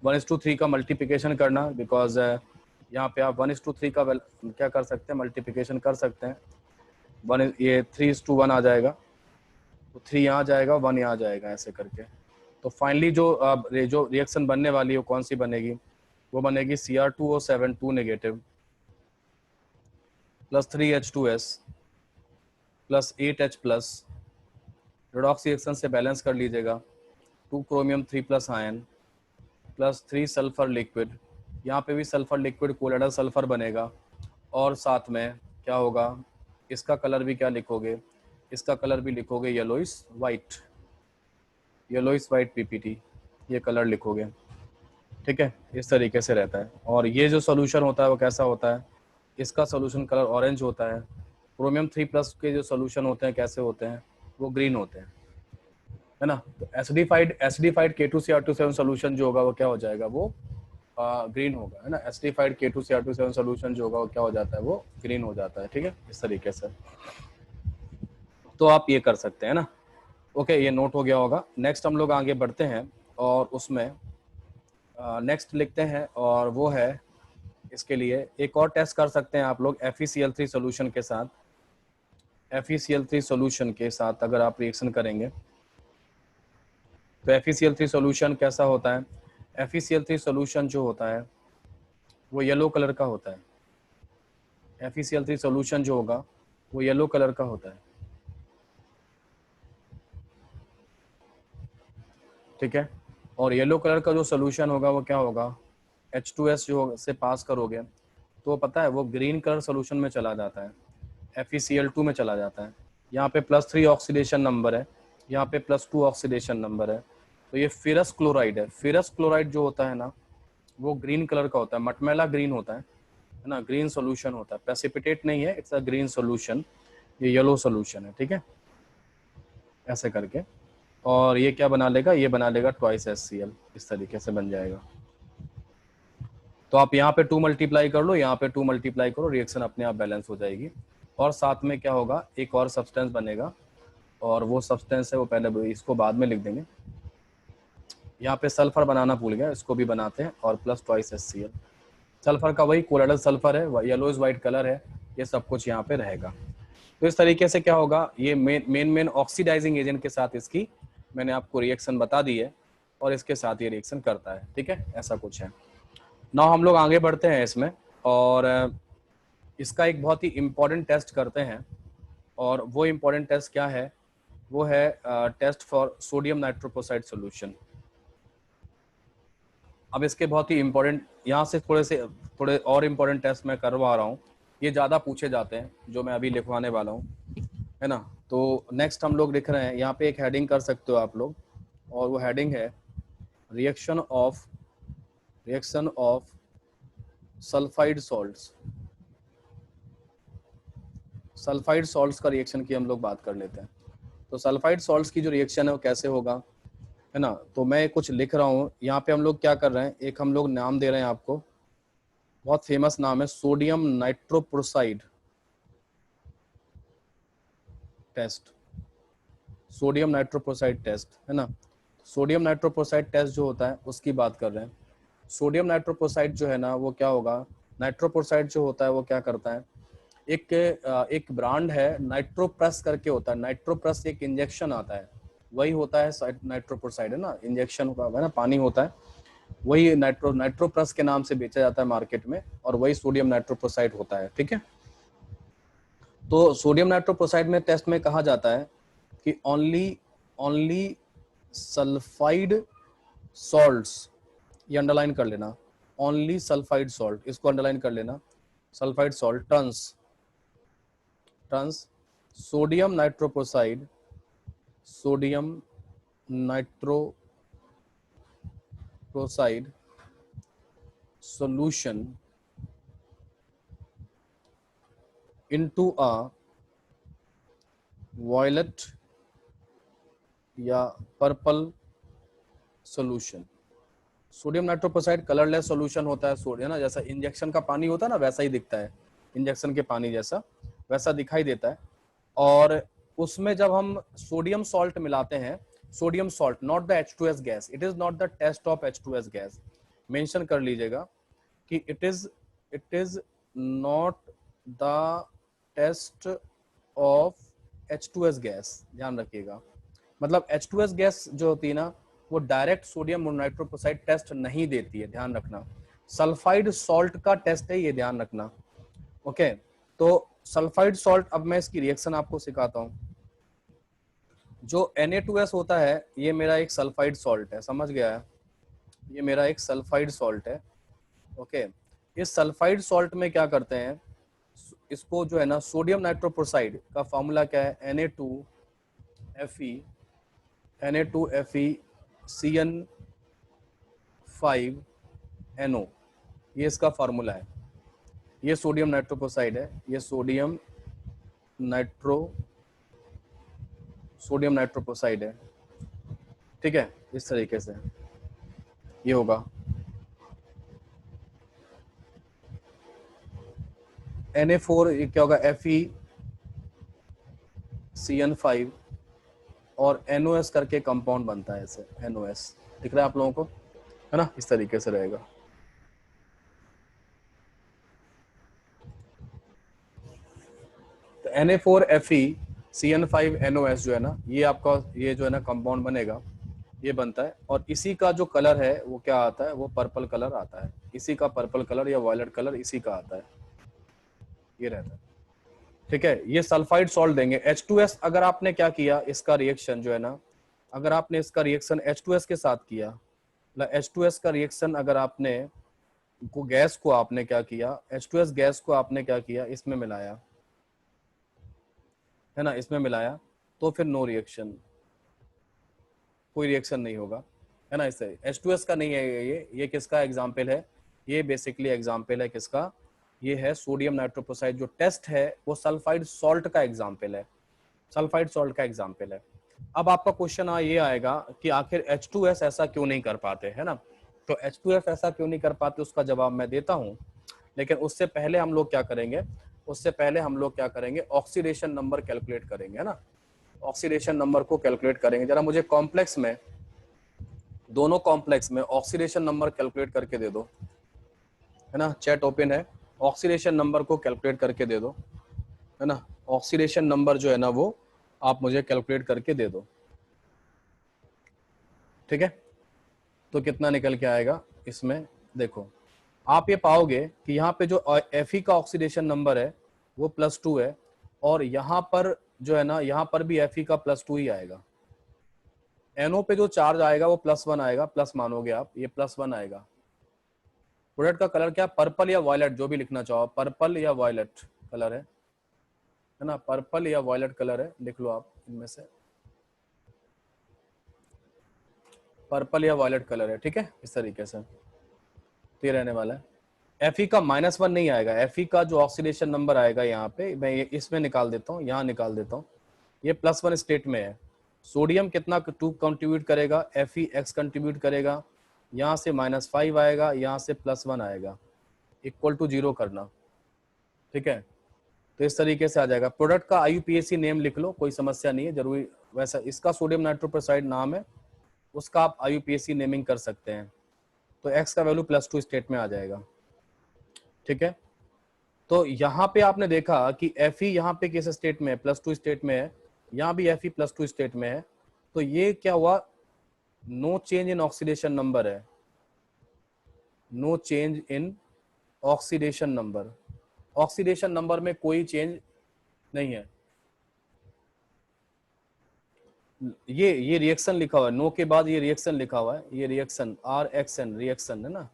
1:3 का मल्टीप्लिकेशन करना, बिकॉज यहाँ पे आप 1:3 का क्या कर सकते हैं, मल्टीप्लिकेशन कर सकते हैं। 1 ये 3:1 आ जाएगा, तो 3 यहाँ जाएगा, 1 यहाँ जाएगा, ऐसे करके। तो फाइनली जो रिएक्शन बनने वाली है वो कौन सी बनेगी, वो बनेगी Cr2O7 2 negative +3H2S +8H+, redox reaction से बैलेंस कर लीजिएगा, 2 क्रोमियम 3+ आयन +3 सल्फर लिक्विड, यहाँ पे भी सल्फर लिक्विड कोलोइडल सल्फर बनेगा, और साथ में क्या होगा, इसका कलर भी क्या लिखोगे, इसका कलर भी लिखोगे येलोइस वाइट PPT, ये कलर लिखोगे। ठीक है, इस तरीके से रहता है। और ये जो सोल्यूशन होता है वो कैसा होता है, इसका सोल्यूशन कलर ऑरेंज होता है। क्रोमियम 3+ के जो सोल्यूशन होते हैं कैसे होते हैं, वो ग्रीन होते हैं, है ना। तो एसिडिफाइड K2Cr2O7 सोल्यूशन जो होगा वो क्या हो जाएगा, वो ग्रीन होगा, है ना। एसिडिफाइड K2Cr2O7 सोल्यूशन जो होगा वो क्या हो जाता है, वो ग्रीन हो जाता है। ठीक है, इस तरीके से तो आप ये कर सकते हैं ना। ओके, ये नोट हो गया होगा। नेक्स्ट हम लोग आगे बढ़ते हैं, और उसमें नेक्स्ट लिखते हैं, और वो है, इसके लिए एक और टेस्ट कर सकते हैं आप लोग FeCl3 सोल्यूशन के साथ। FeCl3 सोल्यूशन के साथ अगर आप रिएक्शन करेंगे तो FeCl3 सोल्यूशन कैसा होता है, FeCl3 सोल्यूशन जो होता है वो येलो कलर का होता है। FeCl3 सोल्यूशन जो होगा वो येलो कलर का होता है। ठीक है, और येलो कलर का जो सोल्यूशन होगा वो क्या होगा, H2S जो से पास करोगे तो पता है वो ग्रीन कलर सोल्यूशन में चला जाता है, FeCl2 में चला जाता है। यहाँ पे +3 ऑक्सीडेशन नंबर है, यहाँ पे +2 ऑक्सीडेशन नंबर है। तो ये फेरस क्लोराइड है। फेरस क्लोराइड जो होता है ना वो ग्रीन कलर का होता है, मटमैला ग्रीन होता है ना, ग्रीन सोल्यूशन होता है, प्रेसिपिटेट नहीं है, इट्स अ ग्रीन सोल्यूशन। ये येलो सोल्यूशन है। ठीक है, ऐसे करके, और ये क्या बना लेगा, ये बना लेगा 2HCl, इस तरीके से बन जाएगा। तो आप यहाँ पे 2 मल्टीप्लाई कर लो, यहाँ पे 2 मल्टीप्लाई करो, रिएक्शन अपने आप बैलेंस हो जाएगी। और साथ में क्या होगा, एक और सब्सटेंस बनेगा, और वो सब्सटेंस है वो पहले, इसको बाद में लिख देंगे। यहाँ पे सल्फर बनाना भूल गया, इसको भी बनाते हैं, और +2HCl। सल्फर का वही कोलोइडल सल्फर है, येलोइज वाइट कलर है, ये सब कुछ यहाँ पे रहेगा। तो इस तरीके से क्या होगा, ये मेन ऑक्सीडाइजिंग एजेंट के साथ इसकी मैंने आपको रिएक्शन बता दी है। और इसके साथ ये रिएक्शन करता है। ठीक है, ऐसा कुछ है। नाउ हम लोग आगे बढ़ते हैं इसमें, और इसका एक बहुत ही इम्पोर्टेंट टेस्ट करते हैं, और वो इम्पोर्टेंट टेस्ट क्या है, वो है test for sodium nitrochloride solution. अब इसके बहुत ही इम्पोर्टेंट, यहाँ से थोड़े और इम्पोर्टेंट टेस्ट मैं करवा रहा हूँ, ये ज़्यादा पूछे जाते हैं जो मैं अभी लिखवाने वाला हूँ, है ना। तो नेक्स्ट हम लोग लिख रहे हैं, यहाँ पे एक हेडिंग कर सकते हो आप लोग, और वो हेडिंग है reaction of sulphide salts. Sulphide salts का रिएक्शन की हम लोग बात कर लेते हैं। तो सल्फाइड सॉल्ट्स की जो रिएक्शन है वो कैसे होगा, है ना। तो मैं कुछ लिख रहा हूँ यहाँ पे। हम लोग क्या कर रहे हैं, एक हम लोग नाम दे रहे हैं आपको, बहुत फेमस नाम है, sodium nitroprusside test. Sodium nitroprusside test, है ना। सोडियम नाइट्रोप्रोसाइड टेस्ट जो होता है उसकी बात कर रहे हैं। सोडियम नाइट्रोप्रोसाइड जो है ना, वो क्या होगा, नाइट्रोप्रोसाइड जो होता है वो क्या करता है, एक ब्रांड है नाइट्रोप्रेस करके होता है। नाइट्रोप्रेस एक इंजेक्शन आता है, वही होता है नाइट्रोप्रोसाइड, है ना, इंजेक्शन का, है ना, पानी होता है, वही नाइट्रोप्रेस के नाम से बेचा जाता है मार्केट में, और वही सोडियम नाइट्रोप्रोसाइड होता है। ठीक है, तो सोडियम नाइट्रोप्रोसाइड में टेस्ट में कहा जाता है कि ओनली सल्फाइड सॉल्ट्स, ये अंडरलाइन कर लेना, ओनली सल्फाइड सॉल्ट, इसको अंडरलाइन कर लेना, sulphide salt turns sodium nitroprusside solution into a violet या purple solution. Sodium nitroprusside colourless solution होता है, सोडियम ना, जैसा इंजेक्शन का पानी होता है ना, वैसा ही दिखता है, इंजेक्शन के पानी जैसा वैसा दिखाई देता है। और उसमें जब हम सोडियम सॉल्ट मिलाते हैं, sodium salt, not the H2S gas, it is not the test of H2S gas, mention कर लीजिएगा कि it is not the test of H2S gas, ध्यान रखिएगा। मतलब H2S गैस जो होती है ना, वो डायरेक्ट सोडियम मोनोनाइट्रोप्रोसाइड टेस्ट नहीं देती है, ध्यान रखना। सल्फाइड सॉल्ट का टेस्ट है, ये ध्यान रखना। ओके, तो सल्फाइड सॉल्ट, अब मैं इसकी रिएक्शन आपको सिखाता हूँ। जो Na2S होता है, ये मेरा एक सल्फाइड सॉल्ट है, समझ गया है, ये मेरा एक सल्फाइड सॉल्ट है। ओके, इस सल्फाइड सॉल्ट में क्या करते हैं, इसको जो है ना, सोडियम नाइट्रोप्रोसाइड का फॉर्मूला क्या है, Na2Fe CN5NO, ये इसका फार्मूला है। ये सोडियम नाइट्रोप्रोसाइड है, ये सोडियम नाइट्रोप्रोसाइड है। ठीक है, इस तरीके से ये होगा Na4, ये क्या होगा, FeCN5 और NOS करके कंपाउंड बनता है, ऐसे NOS दिख रहा है आप लोगों को, है ना, इस तरीके से रहेगा। तो Na4FeCN5NOS जो है ना, ये आपका, ये जो है ना कंपाउंड बनेगा, ये बनता है। और इसी का जो कलर है वो क्या आता है, वो पर्पल कलर आता है, इसी का पर्पल कलर या वायलेट कलर इसी का आता है, ये रहता है। ठीक है, ये सल्फाइड सॉल्ट देंगे। H2S अगर आपने क्या किया, इसका रिएक्शन जो है ना, अगर आपने इसका रिएक्शन H2S के साथ किया, मतलब H2S का रिएक्शन अगर आपने गैस को आपने क्या किया, H2S गैस को आपने क्या किया, इसमें मिलाया, है ना, इसमें मिलाया, तो फिर नो रिएक्शन, कोई रिएक्शन नहीं होगा, है ना। इससे H2S का नहीं है ये किसका एग्जाम्पल है, ये बेसिकली एग्जाम्पल है किसका, ये है सोडियम नाइट्रोप्रोसाइड। जो टेस्ट है वो सल्फाइड सॉल्ट का एग्जाम्पल है, सल्फाइड सॉल्ट का एग्जाम्पल है। अब आपका क्वेश्चन ये आएगा कि आखिर H2S ऐसा क्यों नहीं कर पाते, है ना। तो H2S ऐसा क्यों नहीं कर पाते, उसका जवाब मैं देता हूं, लेकिन उससे पहले हम लोग क्या करेंगे, ऑक्सीडेशन नंबर कैलकुलेट करेंगे, है ना। ऑक्सीडेशन नंबर को कैलकुलेट करेंगे। जरा मुझे कॉम्प्लेक्स में, दोनों कॉम्प्लेक्स में ऑक्सीडेशन नंबर कैलकुलेट करके दे दो, है ना, चैट ओपन है, ऑक्सीडेशन नंबर को कैलकुलेट करके दे दो, है ना। ऑक्सीडेशन नंबर जो है ना, वो आप मुझे कैलकुलेट करके दे दो, ठीक है। तो कितना निकल के आएगा इसमें, देखो आप ये पाओगे कि यहाँ पे जो Fe का ऑक्सीडेशन नंबर है वो +2 है, और यहाँ पर जो है ना, यहाँ पर भी Fe का +2 ही आएगा। NO पे जो चार्ज आएगा वो +1 आएगा, प्लस मानोगे आप, ये +1 आएगा। प्रोडक्ट का कलर क्या, पर्पल या वायलेट, जो भी लिखना चाहो, पर्पल या वायलेट कलर है ना, पर्पल या वायलेट कलर है, लिख लो आप इनमें से, पर्पल या वायलेट कलर है, ठीक है, इस तरीके से तो ये रहने वाला है। Fe का -1 नहीं आएगा, Fe का जो ऑक्सीडेशन नंबर आएगा यहाँ पे, मैं ये इसमें निकाल देता हूँ, यहाँ निकाल देता हूँ, ये +1 स्टेट में है। सोडियम कितना 2 कंट्रीब्यूट करेगा, FeX कंट्रीब्यूट करेगा, यहाँ से -5 आएगा, यहाँ से +1 आएगा, इक्वल टू 0 करना, ठीक है। तो इस तरीके से आ जाएगा। प्रोडक्ट का IUPAC नेम लिख लो, कोई समस्या नहीं है, जरूरी वैसा इसका सोडियम नाइट्रोपेरोक्साइड नाम है, उसका आप IUPAC नेमिंग कर सकते हैं। तो X का वैल्यू +2 स्टेट में आ जाएगा, ठीक है। तो यहाँ पे आपने देखा कि Fe यहाँ पे किस स्टेट में है, +2 स्टेट में है, यहाँ भी Fe +2 स्टेट में है। तो ये क्या हुआ, no change in oxidation number है, no change in oxidation number, oxidation number में कोई चेंज नहीं है। ये रिएक्शन लिखा हुआ है, नो के बाद ये रिएक्शन लिखा हुआ है, ये रिएक्शन RXN रिएक्शन है ना,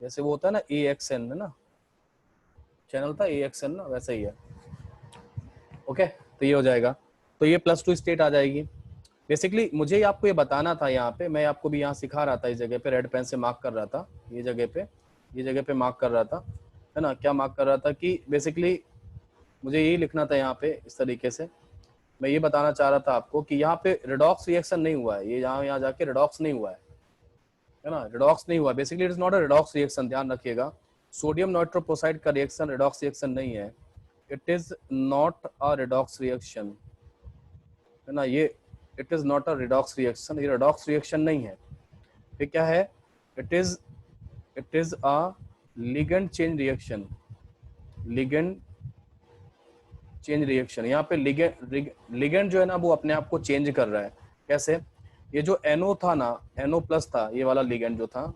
जैसे वो होता है ना AXN है ना, चैनल था AXN ना, वैसा ही है, ओके। तो ये हो जाएगा, तो ये +2 स्टेट आ जाएगी। बेसिकली मुझे आपको ये बताना था, यहाँ पे मैं आपको भी यहाँ सिखा रहा था, इस जगह पे रेड पेन से मार्क कर रहा था, ये जगह पे मार्क कर रहा था, है ना, क्या मार्क कर रहा था कि बेसिकली मुझे यही लिखना था यहाँ पे, इस तरीके से मैं ये बताना चाह रहा था आपको कि यहाँ पे रिडॉक्स रिएक्शन नहीं हुआ है, ये यहाँ जाके रिडॉक्स नहीं हुआ है ना, रिडॉक्स नहीं हुआ, basically it is not a redox reaction, ध्यान रखिएगा। सोडियम नाइट्रोपोसाइड का रिएक्शन रिडॉक्स रिएक्शन नहीं है, it is not a redox reaction, है ना, ये it is not a redox reaction, ये रिडॉक्स रिएक्शन नहीं है। फिर क्या है, it is a ligand change reaction, ligand change reaction. यहाँ पे लिगेंड जो है ना वो अपने आप को चेंज कर रहा है, कैसे, ये जो NO था ना, NO+ था, ये वाला लिगेंड जो था,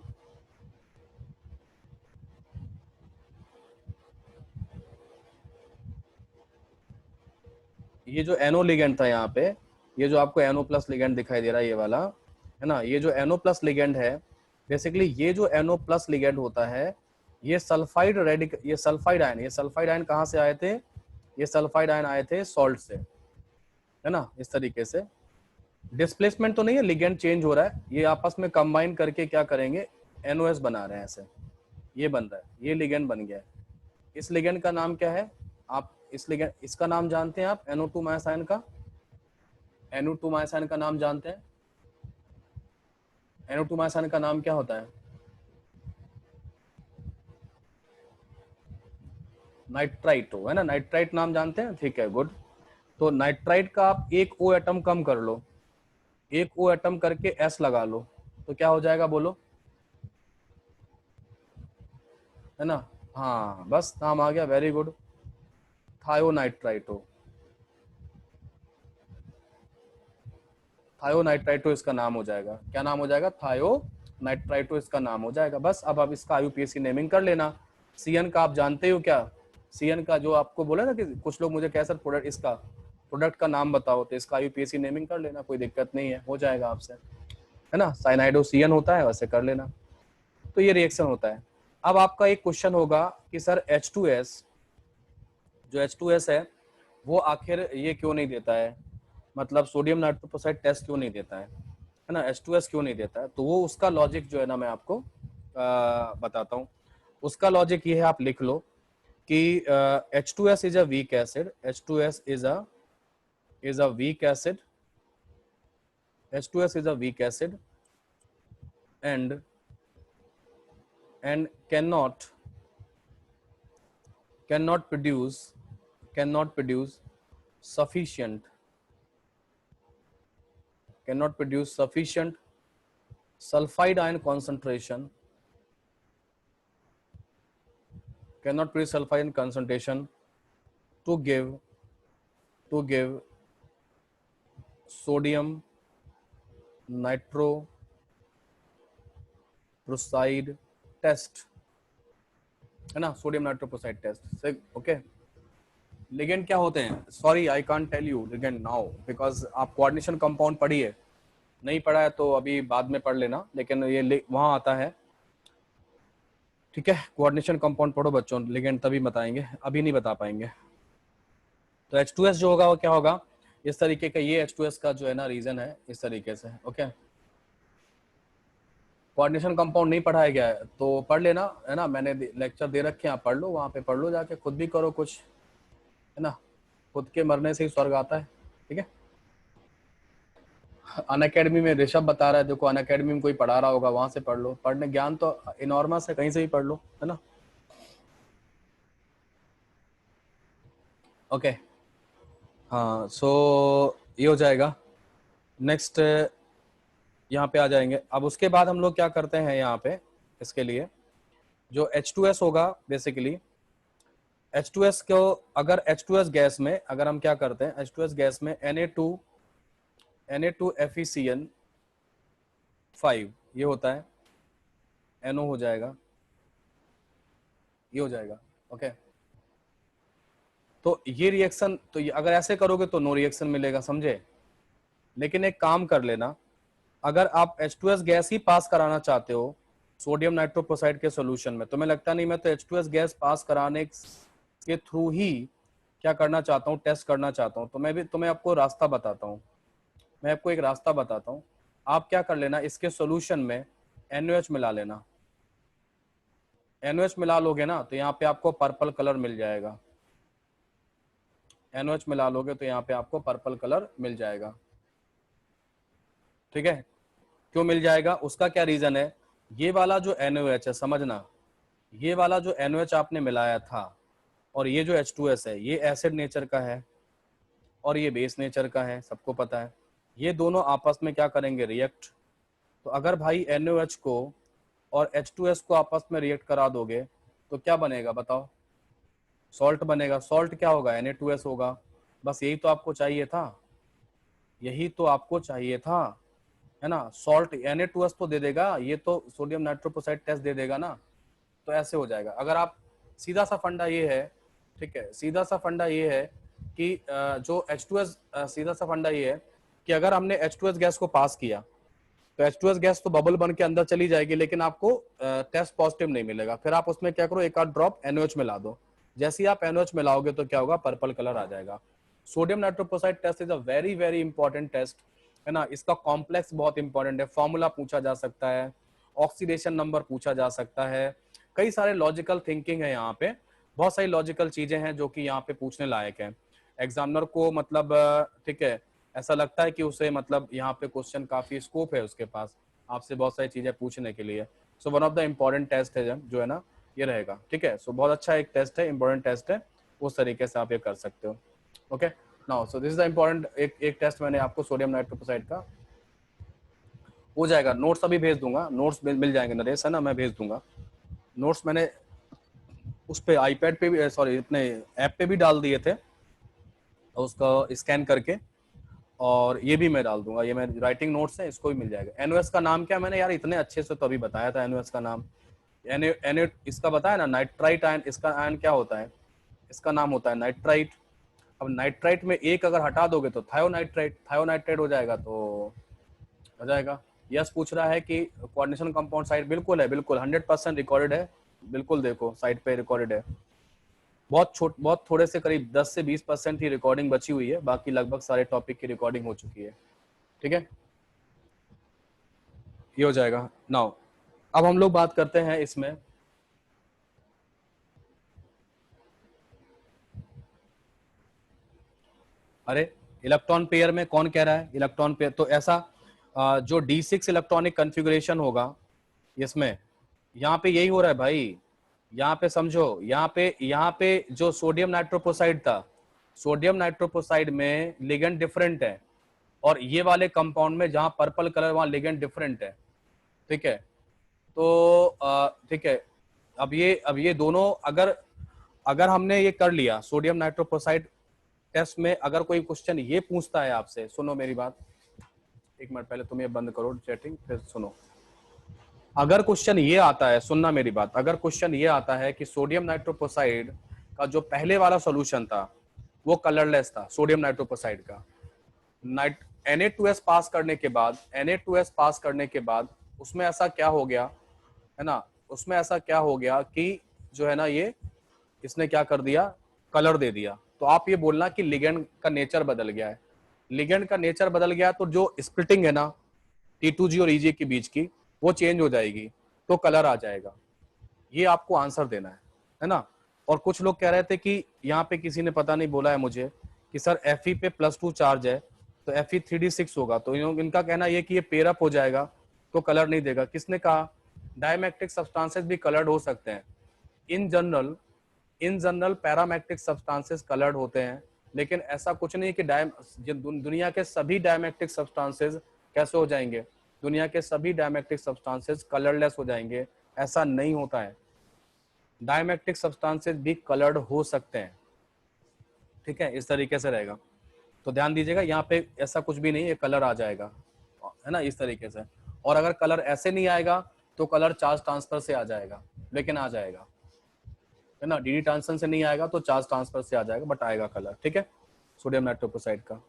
ये जो NO लिगेंड था यहाँ पे, ये जो आपको NO+ लिगेंड दिखाई दे रहा है, ये वाला है ना, ये जो NO+ लिगेंड है, बेसिकली ये जो NO+ लिगेंड होता है, ये सल्फाइड रेडिक, ये सल्फाइड आयन, ये सल्फाइड आयन कहाँ से आए थे, ये सल्फाइड आयन आए थे सॉल्ट से, है ना, इस तरीके से। डिस्प्लेसमेंट तो नहीं है, लिगेंड चेंज हो रहा है, ये आपस में कंबाइन करके क्या करेंगे, NOS बना रहे हैं, ऐसे ये बन रहा है, ये लिगेंड बन गया है। इस लिगेंड का नाम क्या है, आप इस लिगेंड, इसका नाम जानते हैं आप, NO2 माइथाइन का, NO2 माइथाइन का नाम जानते हैं, NO2 माइथाइन का नाम क्या होता है, नाइट्राइटो, है ना, नाइट्राइट नाम जानते हैं, ठीक है, गुड। तो नाइट्राइट का आप एक O एटम कम कर लो, एक O एटम करके S लगा लो, तो क्या हो जाएगा बोलो, है ना, हाँ बस नाम आ गया, वेरी गुड, थायोनाइट्राइटो, थायोनाइट्राइटो इसका नाम हो जाएगा, क्या नाम हो जाएगा, थायोनाइट्राइटो इसका नाम हो जाएगा। बस अब आप इसका IUPAC नेमिंग कर लेना। CN का आप जानते हो क्या, CN का जो आपको बोला ना कि कुछ लोग मुझे कह सर प्रोडक्ट, इसका प्रोडक्ट का नाम बताओ, तो इसका IUPAC नेमिंग कर लेना, कोई दिक्कत नहीं है, हो जाएगा आपसे, है ना, साइनाइडो CN होता है, वैसे कर लेना। तो ये रिएक्शन होता है। अब आपका एक क्वेश्चन होगा कि सर H2S, जो H2S है वो आखिर ये क्यों नहीं देता है, मतलब सोडियम नाइट्रोपोसाइड टेस्ट क्यों नहीं देता है ना, H2S क्यों नहीं देता है, तो वो उसका लॉजिक जो है ना मैं आपको बताता हूँ। उसका लॉजिक ये है, आप लिख लो कि H2S is a weak acid, H2S is a weak acid, H2S is a weak acid and cannot produce sufficient sulfide ion concentration, cannot produce sulfide ion concentration to give sodium prusside test, है ना, sodium nitroprusside test. Okay, ligand क्या होते हैं? Sorry I can't tell you ligand now because आप कोऑर्डिनेशन कंपाउंड पढ़िए, नहीं पढ़ा है तो अभी बाद में पढ़ लेना, लेकिन ये वहां आता है, ठीक है। कोऑर्डिनेशन कंपाउंड पढ़ो बच्चों, लिगेंड तभी बताएंगे, अभी नहीं बता पाएंगे। तो H2S जो होगा वो क्या होगा, इस तरीके का, ये H2S का जो है ना रीजन है इस तरीके से। ओके, कोऑर्डिनेशन कंपाउंड नहीं पढ़ाया गया है तो पढ़ लेना, है ना, मैंने लेक्चर दे रखे हैं, आप पढ़ लो, वहां पे पढ़ लो जाके, खुद भी करो कुछ, है ना, खुद के मरने से ही स्वर्ग आता है, ठीक है। अनअकैडमी में ऋषभ बता रहा है, देखो अनअकैडमी में कोई पढ़ा रहा होगा, वहां से पढ़ लो, पढ़ने ज्ञान तो इनॉर्मस है, कहीं से भी पढ़ लो, है ना। ओके, हाँ, सो ये हो जाएगा। नेक्स्ट यहाँ पे आ जाएंगे। अब उसके बाद हम लोग क्या करते हैं यहाँ पे, इसके लिए जो H2S होगा बेसिकली, H2S को, अगर H2S गैस में अगर हम क्या करते हैं, H2S गैस में Na2FeCN5 ये होता है, NO हो जाएगा, ये हो जाएगा। ओके, तो ये रिएक्शन, तो ये अगर ऐसे करोगे तो नो रिएक्शन मिलेगा, समझे। लेकिन एक काम कर लेना, अगर आप H2S गैस ही पास कराना चाहते हो सोडियम नाइट्रोप्रोसाइड के सॉल्यूशन में, तो मैं लगता नहीं, मैं तो H2S गैस पास कराने के थ्रू ही क्या करना चाहता हूँ, टेस्ट करना चाहता हूँ। तो मैं भी तुम्हें आपको रास्ता बताता हूँ, मैं आपको एक रास्ता बताता हूँ। आप क्या कर लेना, इसके सॉल्यूशन में NaOH मिला लेना। NaOH मिला लोगे ना तो यहाँ पे आपको पर्पल कलर मिल जाएगा, NaOH मिला लोगे तो यहाँ पे आपको पर्पल कलर मिल जाएगा, ठीक है। क्यों मिल जाएगा, उसका क्या रीजन है, ये वाला जो NaOH है, समझना, ये वाला जो NaOH आपने मिलाया था और ये जो H2S है, ये एसिड नेचर का है और ये बेस नेचर का है, सबको पता है। ये दोनों आपस में क्या करेंगे, रिएक्ट। तो अगर भाई NaOH को और H2S को आपस में रिएक्ट करा दोगे तो क्या बनेगा बताओ, सॉल्ट बनेगा। सॉल्ट क्या होगा, Na2S होगा। बस यही तो आपको चाहिए था, यही तो आपको चाहिए था, है ना। सॉल्ट Na2S तो दे देगा, ये तो सोडियम नाइट्रोप्रोसाइड टेस्ट दे देगा ना, तो ऐसे हो जाएगा। अगर आप, सीधा सा फंडा ये है, ठीक है, सीधा सा फंडा ये है कि जो H2S, सीधा सा फंडा ये है कि अगर हमने H2S गैस को पास किया तो H2S गैस तो बबल बन के अंदर चली जाएगी, लेकिन आपको टेस्ट पॉजिटिव नहीं मिलेगा। फिर आप उसमें क्या करो, एक आध ड्रॉप NaOH मिला दो। जैसे ही आप NaOH मिलाओगे तो क्या होगा, पर्पल कलर आ जाएगा। Sodium nitroprusside test is a very very important test, है ना। इसका कॉम्प्लेक्स बहुत इंपॉर्टेंट है, फॉर्मूला पूछा जा सकता है, ऑक्सीडेशन नंबर पूछा जा सकता है, कई सारे लॉजिकल थिंकिंग है यहाँ पे, बहुत सारी लॉजिकल चीजें हैं जो कि यहाँ पे पूछने लायक है एग्जामिनर को, मतलब ठीक है, ऐसा लगता है कि उसे, मतलब यहाँ पे क्वेश्चन काफी स्कोप है उसके पास, आपसे बहुत सारी चीजें पूछने के लिए। So one of the important test है जो है ना, ये रहेगा, ठीक है। सो बहुत अच्छा एक टेस्ट है, इंपॉर्टेंट टेस्ट है, उस तरीके से आप ये कर सकते हो। Okay, now so this is the important, एक टेस्ट मैंने आपको सोडियम नाइट्रोक्साइड का हो जाएगा। नोट्स अभी भेज दूंगा, नोट्स मिल जाएंगे नरेश, है ना, मैं भेज दूंगा नोट्स। मैंने उस पे आईपैड पे भी, सॉरी इतने ऐप पे भी डाल दिए थे, उसका स्कैन करके, और ये भी मैं डाल दूंगा, ये मैं राइटिंग नोट्स है, इसको भी मिल जाएगा। NaOH का नाम क्या, मैंने यार इतने अच्छे से तो अभी बताया था NaOH का नाम, इसका बताया ना, नाइट्राइट आयन, इसका आयन क्या होता है, इसका नाम होता है नाइट्राइट। अब नाइट्राइट में एक अगर हटा दोगे तो थायोनाइट्राइट, थायोनाइट्राइट हो जाएगा, तो हो जाएगा। यस पूछ रहा है कि कोऑर्डिनेशन कंपाउंड साइड, बिल्कुल है, बिल्कुल 100% रिकॉर्डेड है, बिल्कुल देखो साइट पे रिकॉर्डेड है। बहुत थोड़े से, करीब 10 से 20% ही रिकॉर्डिंग बची हुई है, बाकी लगभग सारे टॉपिक की रिकॉर्डिंग हो चुकी है, ठीक है। ये हो जाएगा। नाउ अब हम लोग बात करते हैं इसमें, अरे इलेक्ट्रॉन पेयर में कौन कह रहा है, इलेक्ट्रॉन पेयर तो ऐसा, जो D6 इलेक्ट्रॉनिक कॉन्फ़िगरेशन होगा इसमें, यहाँ पे यही हो रहा है भाई, यहाँ पे समझो, यहाँ पे जो सोडियम नाइट्रोप्रोसाइड था, सोडियम नाइट्रोप्रोसाइड में लिगेंड डिफरेंट है, और ये वाले कंपाउंड में जहां पर्पल कलर, वहां लिगेंड डिफरेंट है, ठीक है। तो ठीक है, अब ये दोनों, अगर अगर हमने ये कर लिया सोडियम नाइट्रोप्रोसाइड टेस्ट में, अगर कोई क्वेश्चन ये पूछता है आपसे, सुनो मेरी बात, एक मिनट पहले तुम ये बंद करो चैटिंग, फिर सुनो। अगर क्वेश्चन ये आता है, सुनना मेरी बात, अगर क्वेश्चन ये आता है कि सोडियम नाइट्रोपोसाइड का जो पहले वाला सॉल्यूशन था वो कलरलेस था, सोडियम नाइट्रोपोसाइड का, नाइट Na2S पास करने के बाद, Na2S पास करने के बाद उसमें ऐसा क्या हो गया है ना, उसमें ऐसा क्या हो गया कि जो है ना ये इसने क्या कर दिया, कलर दे दिया, तो आप ये बोलना कि लिगेंड का नेचर बदल गया है। लिगेंड का नेचर बदल गया तो जो स्प्लिटिंग है ना T2G और EG के बीच की, वो चेंज हो जाएगी, तो कलर आ जाएगा। ये आपको आंसर देना है ना। और कुछ लोग कह रहे थे कि यहाँ पे किसी ने पता नहीं बोला है मुझे कि सर Fe पे +2 चार्ज है तो Fe3D6 होगा, तो इनका कहना ये कि ये पेयर अप हो जाएगा तो कलर नहीं देगा। किसने कहा? डायमैग्नेटिक सब्सटेंसेस भी कलर्ड हो सकते हैं। In general paramagnetic substances coloured होते हैं, लेकिन ऐसा कुछ नहीं कि दुनिया के सभी डायमैग्नेटिक सब्सटेंसेस कैसे हो जाएंगे, दुनिया के सभी डायमैग्नेटिक सब्सटेंसेस कलरलेस हो जाएंगे, ऐसा नहीं होता है। डायमैग्नेटिक सब्सटेंसेस भी कलर्ड हो सकते हैं, ठीक है, इस तरीके से रहेगा। तो ध्यान दीजिएगा यहाँ पे ऐसा कुछ भी नहीं, ये कलर आ जाएगा, है ना, इस तरीके से। और अगर कलर ऐसे नहीं आएगा तो कलर चार्ज ट्रांसफर से आ जाएगा, लेकिन आ जाएगा, है ना, डी ट्रांसफर से नहीं आएगा तो चार्ज ट्रांसफर से आ जाएगा, बट आएगा कलर, ठीक है, सोडियम नाइट्रोक्साइड का।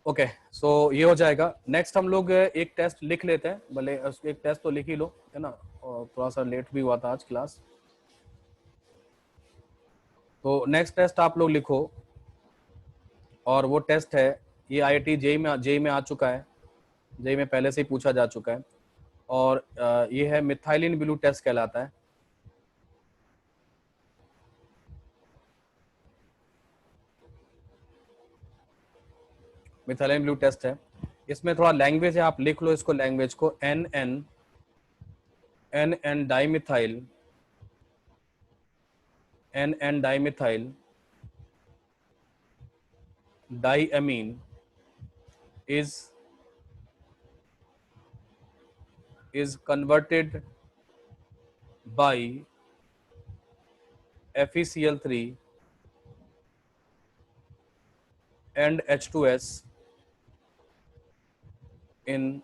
ओके, सो ये हो जाएगा। नेक्स्ट हम लोग एक टेस्ट लिख लेते हैं, भले एक टेस्ट तो लिख ही लो, है ना, और थोड़ा सा लेट भी हुआ था आज क्लास। तो नेक्स्ट टेस्ट आप लोग लिखो, और वो टेस्ट है, ये IIT जेई में आ चुका है, जेई में पहले से ही पूछा जा चुका है, और ये है मिथाइलिन ब्लू टेस्ट कहलाता है। मिथाइलिन ब्लू टेस्ट है, इसमें थोड़ा लैंग्वेज है, आप लिख लो इसको, लैंग्वेज को, N N dimethyl, N dimethyl diamine is converted by FeCl3 and H2S in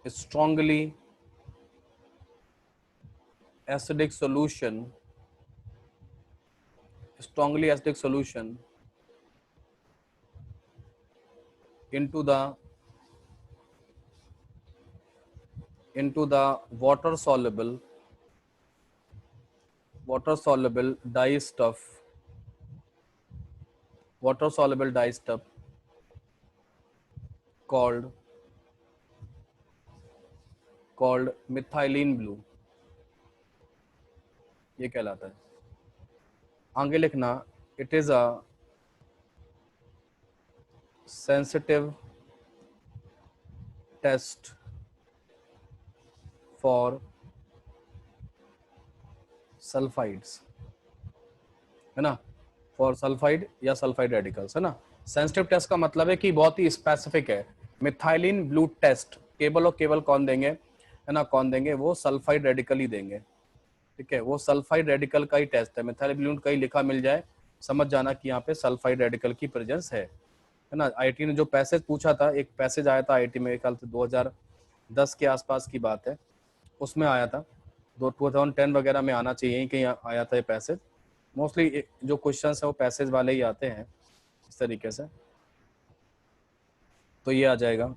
strongly acidic solution, into the water soluble dye stuff, called methylene blue, ये कहलाता है। आगे लिखना, it is a sensitive test for sulphides, है ना, फॉर सल्फाइड या सल्फाइड रेडिकल्स, है ना। सेंसिटिव टेस्ट का मतलब है कि बहुत ही स्पेसिफिक है। मिथाइलिन ब्लू टेस्ट केवल और केवल कौन देंगे, है ना, कौन देंगे, वो सल्फाइड रेडिकल ही देंगे, ठीक है, वो सल्फाइड रेडिकल का ही टेस्ट है। मिथाइलिन ब्लू का ही लिखा मिल जाए, समझ जाना कि यहाँ पे सल्फाइड रेडिकल की प्रेजेंस है ना। आईटी ने जो पैसेज पूछा था, एक पैसेज आया था आईटी में, ख्याल से 2010 के आसपास की बात है, उसमें आया था, 2010 वगैरह में आना चाहिए, कहीं आया था ये पैसेज। मोस्टली जो क्वेश्चंस है वो पैसेज वाले ही आते हैं इस तरीके से, तो ये आ जाएगा।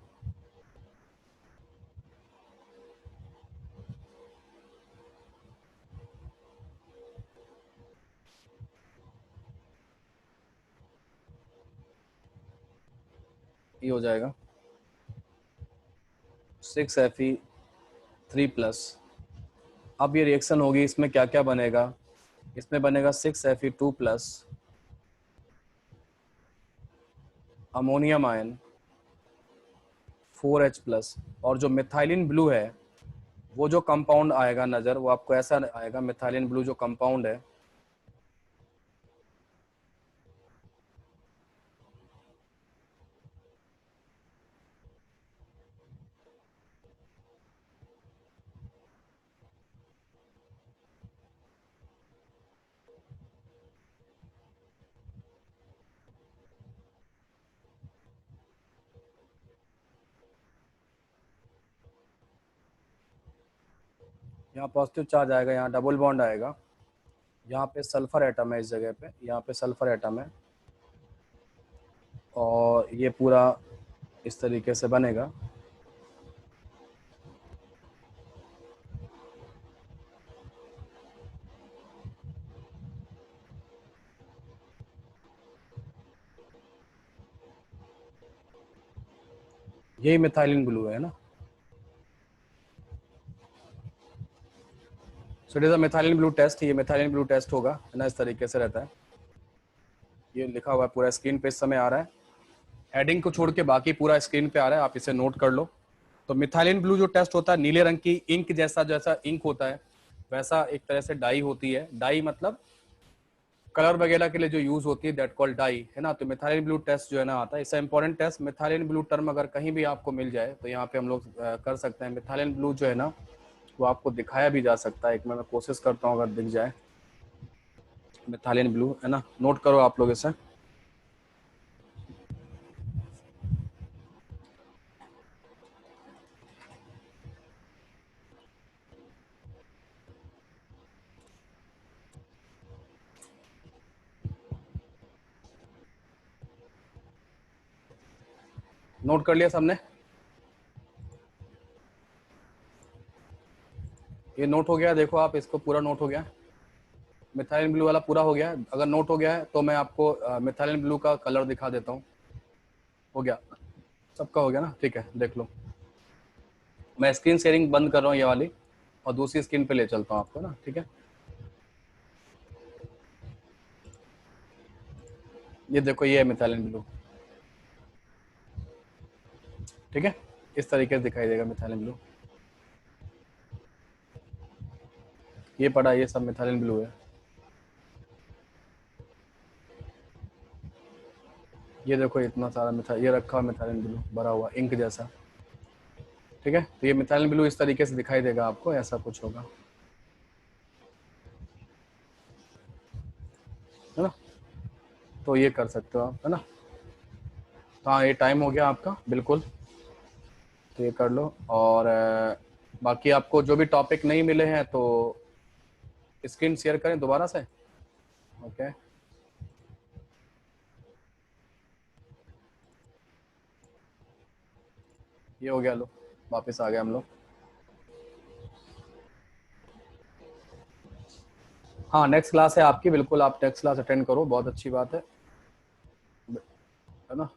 ये हो जाएगा 6Fe3+। अब ये रिएक्शन होगी, इसमें क्या क्या बनेगा, इसमें बनेगा 6Fe2+, अमोनियम आयन 4H+, और जो मिथाइलिन ब्लू है वो जो कंपाउंड आएगा नजर, वो आपको ऐसा आएगा, मिथाइलिन ब्लू जो कंपाउंड है, यहाँ पॉजिटिव चार्ज आएगा, यहाँ डबल बॉन्ड आएगा, यहाँ पे सल्फर एटम है इस जगह पे, यहाँ पे सल्फर एटम है, और ये पूरा इस तरीके से बनेगा। यही मिथाइलिन ब्लू है ना। So it is a methylene blue test, ये मिथाइलिन ब्लू टेस्ट होगा है ना, इस तरीके से रहता है। ये लिखा हुआ है पूरा स्क्रीन पे इस समय आ रहा है, हेडिंग को छोड़ के बाकी पूरा स्क्रीन पे आ रहा है, आप इसे नोट कर लो। तो मिथाइलिन ब्लू जो टेस्ट होता है, नीले रंग की इंक जैसा, जैसा इंक होता है वैसा एक तरह से डाई होती है। डाई मतलब कलर वगैरह के लिए जो यूज होती है, दैट कॉल्ड डाई है ना। तो मिथाइलिन ब्लू टेस्ट जो है ना आता है, इससे important test. Methylene blue term अगर कहीं भी आपको मिल जाए तो यहाँ पे हम लोग कर सकते हैं। मिथाइलिन ब्लू जो है ना वो आपको दिखाया भी जा सकता है, एक मैं कोशिश करता हूँ अगर दिख जाए। मिथाइलिन ब्लू है ना, नोट करो आप लोग इसे। नोट कर लिया सबने? ये नोट हो गया, देखो आप इसको, पूरा नोट हो गया। मिथाइलिन ब्लू वाला पूरा हो गया है। अगर नोट हो गया है तो मैं आपको मिथाइलिन ब्लू का कलर दिखा देता हूँ। हो गया सबका? हो गया ना, ठीक है देख लो। मैं स्क्रीन शेयरिंग बंद कर रहा हूँ ये वाली, और दूसरी स्क्रीन पे ले चलता हूँ आपको ना, ठीक है। ये देखो, ये है मिथाइलिन ब्लू, ठीक है। इस तरीके से दिखाई देगा मिथाइलिन ब्लू। ये पड़ा, ये सब मिथाइलिन ब्लू है। ये देखो इतना सारा मिथाइल, ये रखा हुआ मिथाइलिन ब्लू भरा हुआ इंक जैसा, ठीक है। तो ये मिथाइलिन ब्लू इस तरीके से दिखाई देगा आपको, ऐसा कुछ होगा, है ना। तो ये कर सकते हो आप, है ना। तो हाँ, ये टाइम हो गया आपका बिल्कुल। तो ये कर लो, और बाकी आपको जो भी टॉपिक नहीं मिले हैं तो स्क्रीन शेयर करें दोबारा से। ओके, ये हो गया, लो वापस आ गए हम लोग। हाँ, नेक्स्ट क्लास है आपकी, बिल्कुल आप नेक्स्ट क्लास अटेंड करो, बहुत अच्छी बात है ना।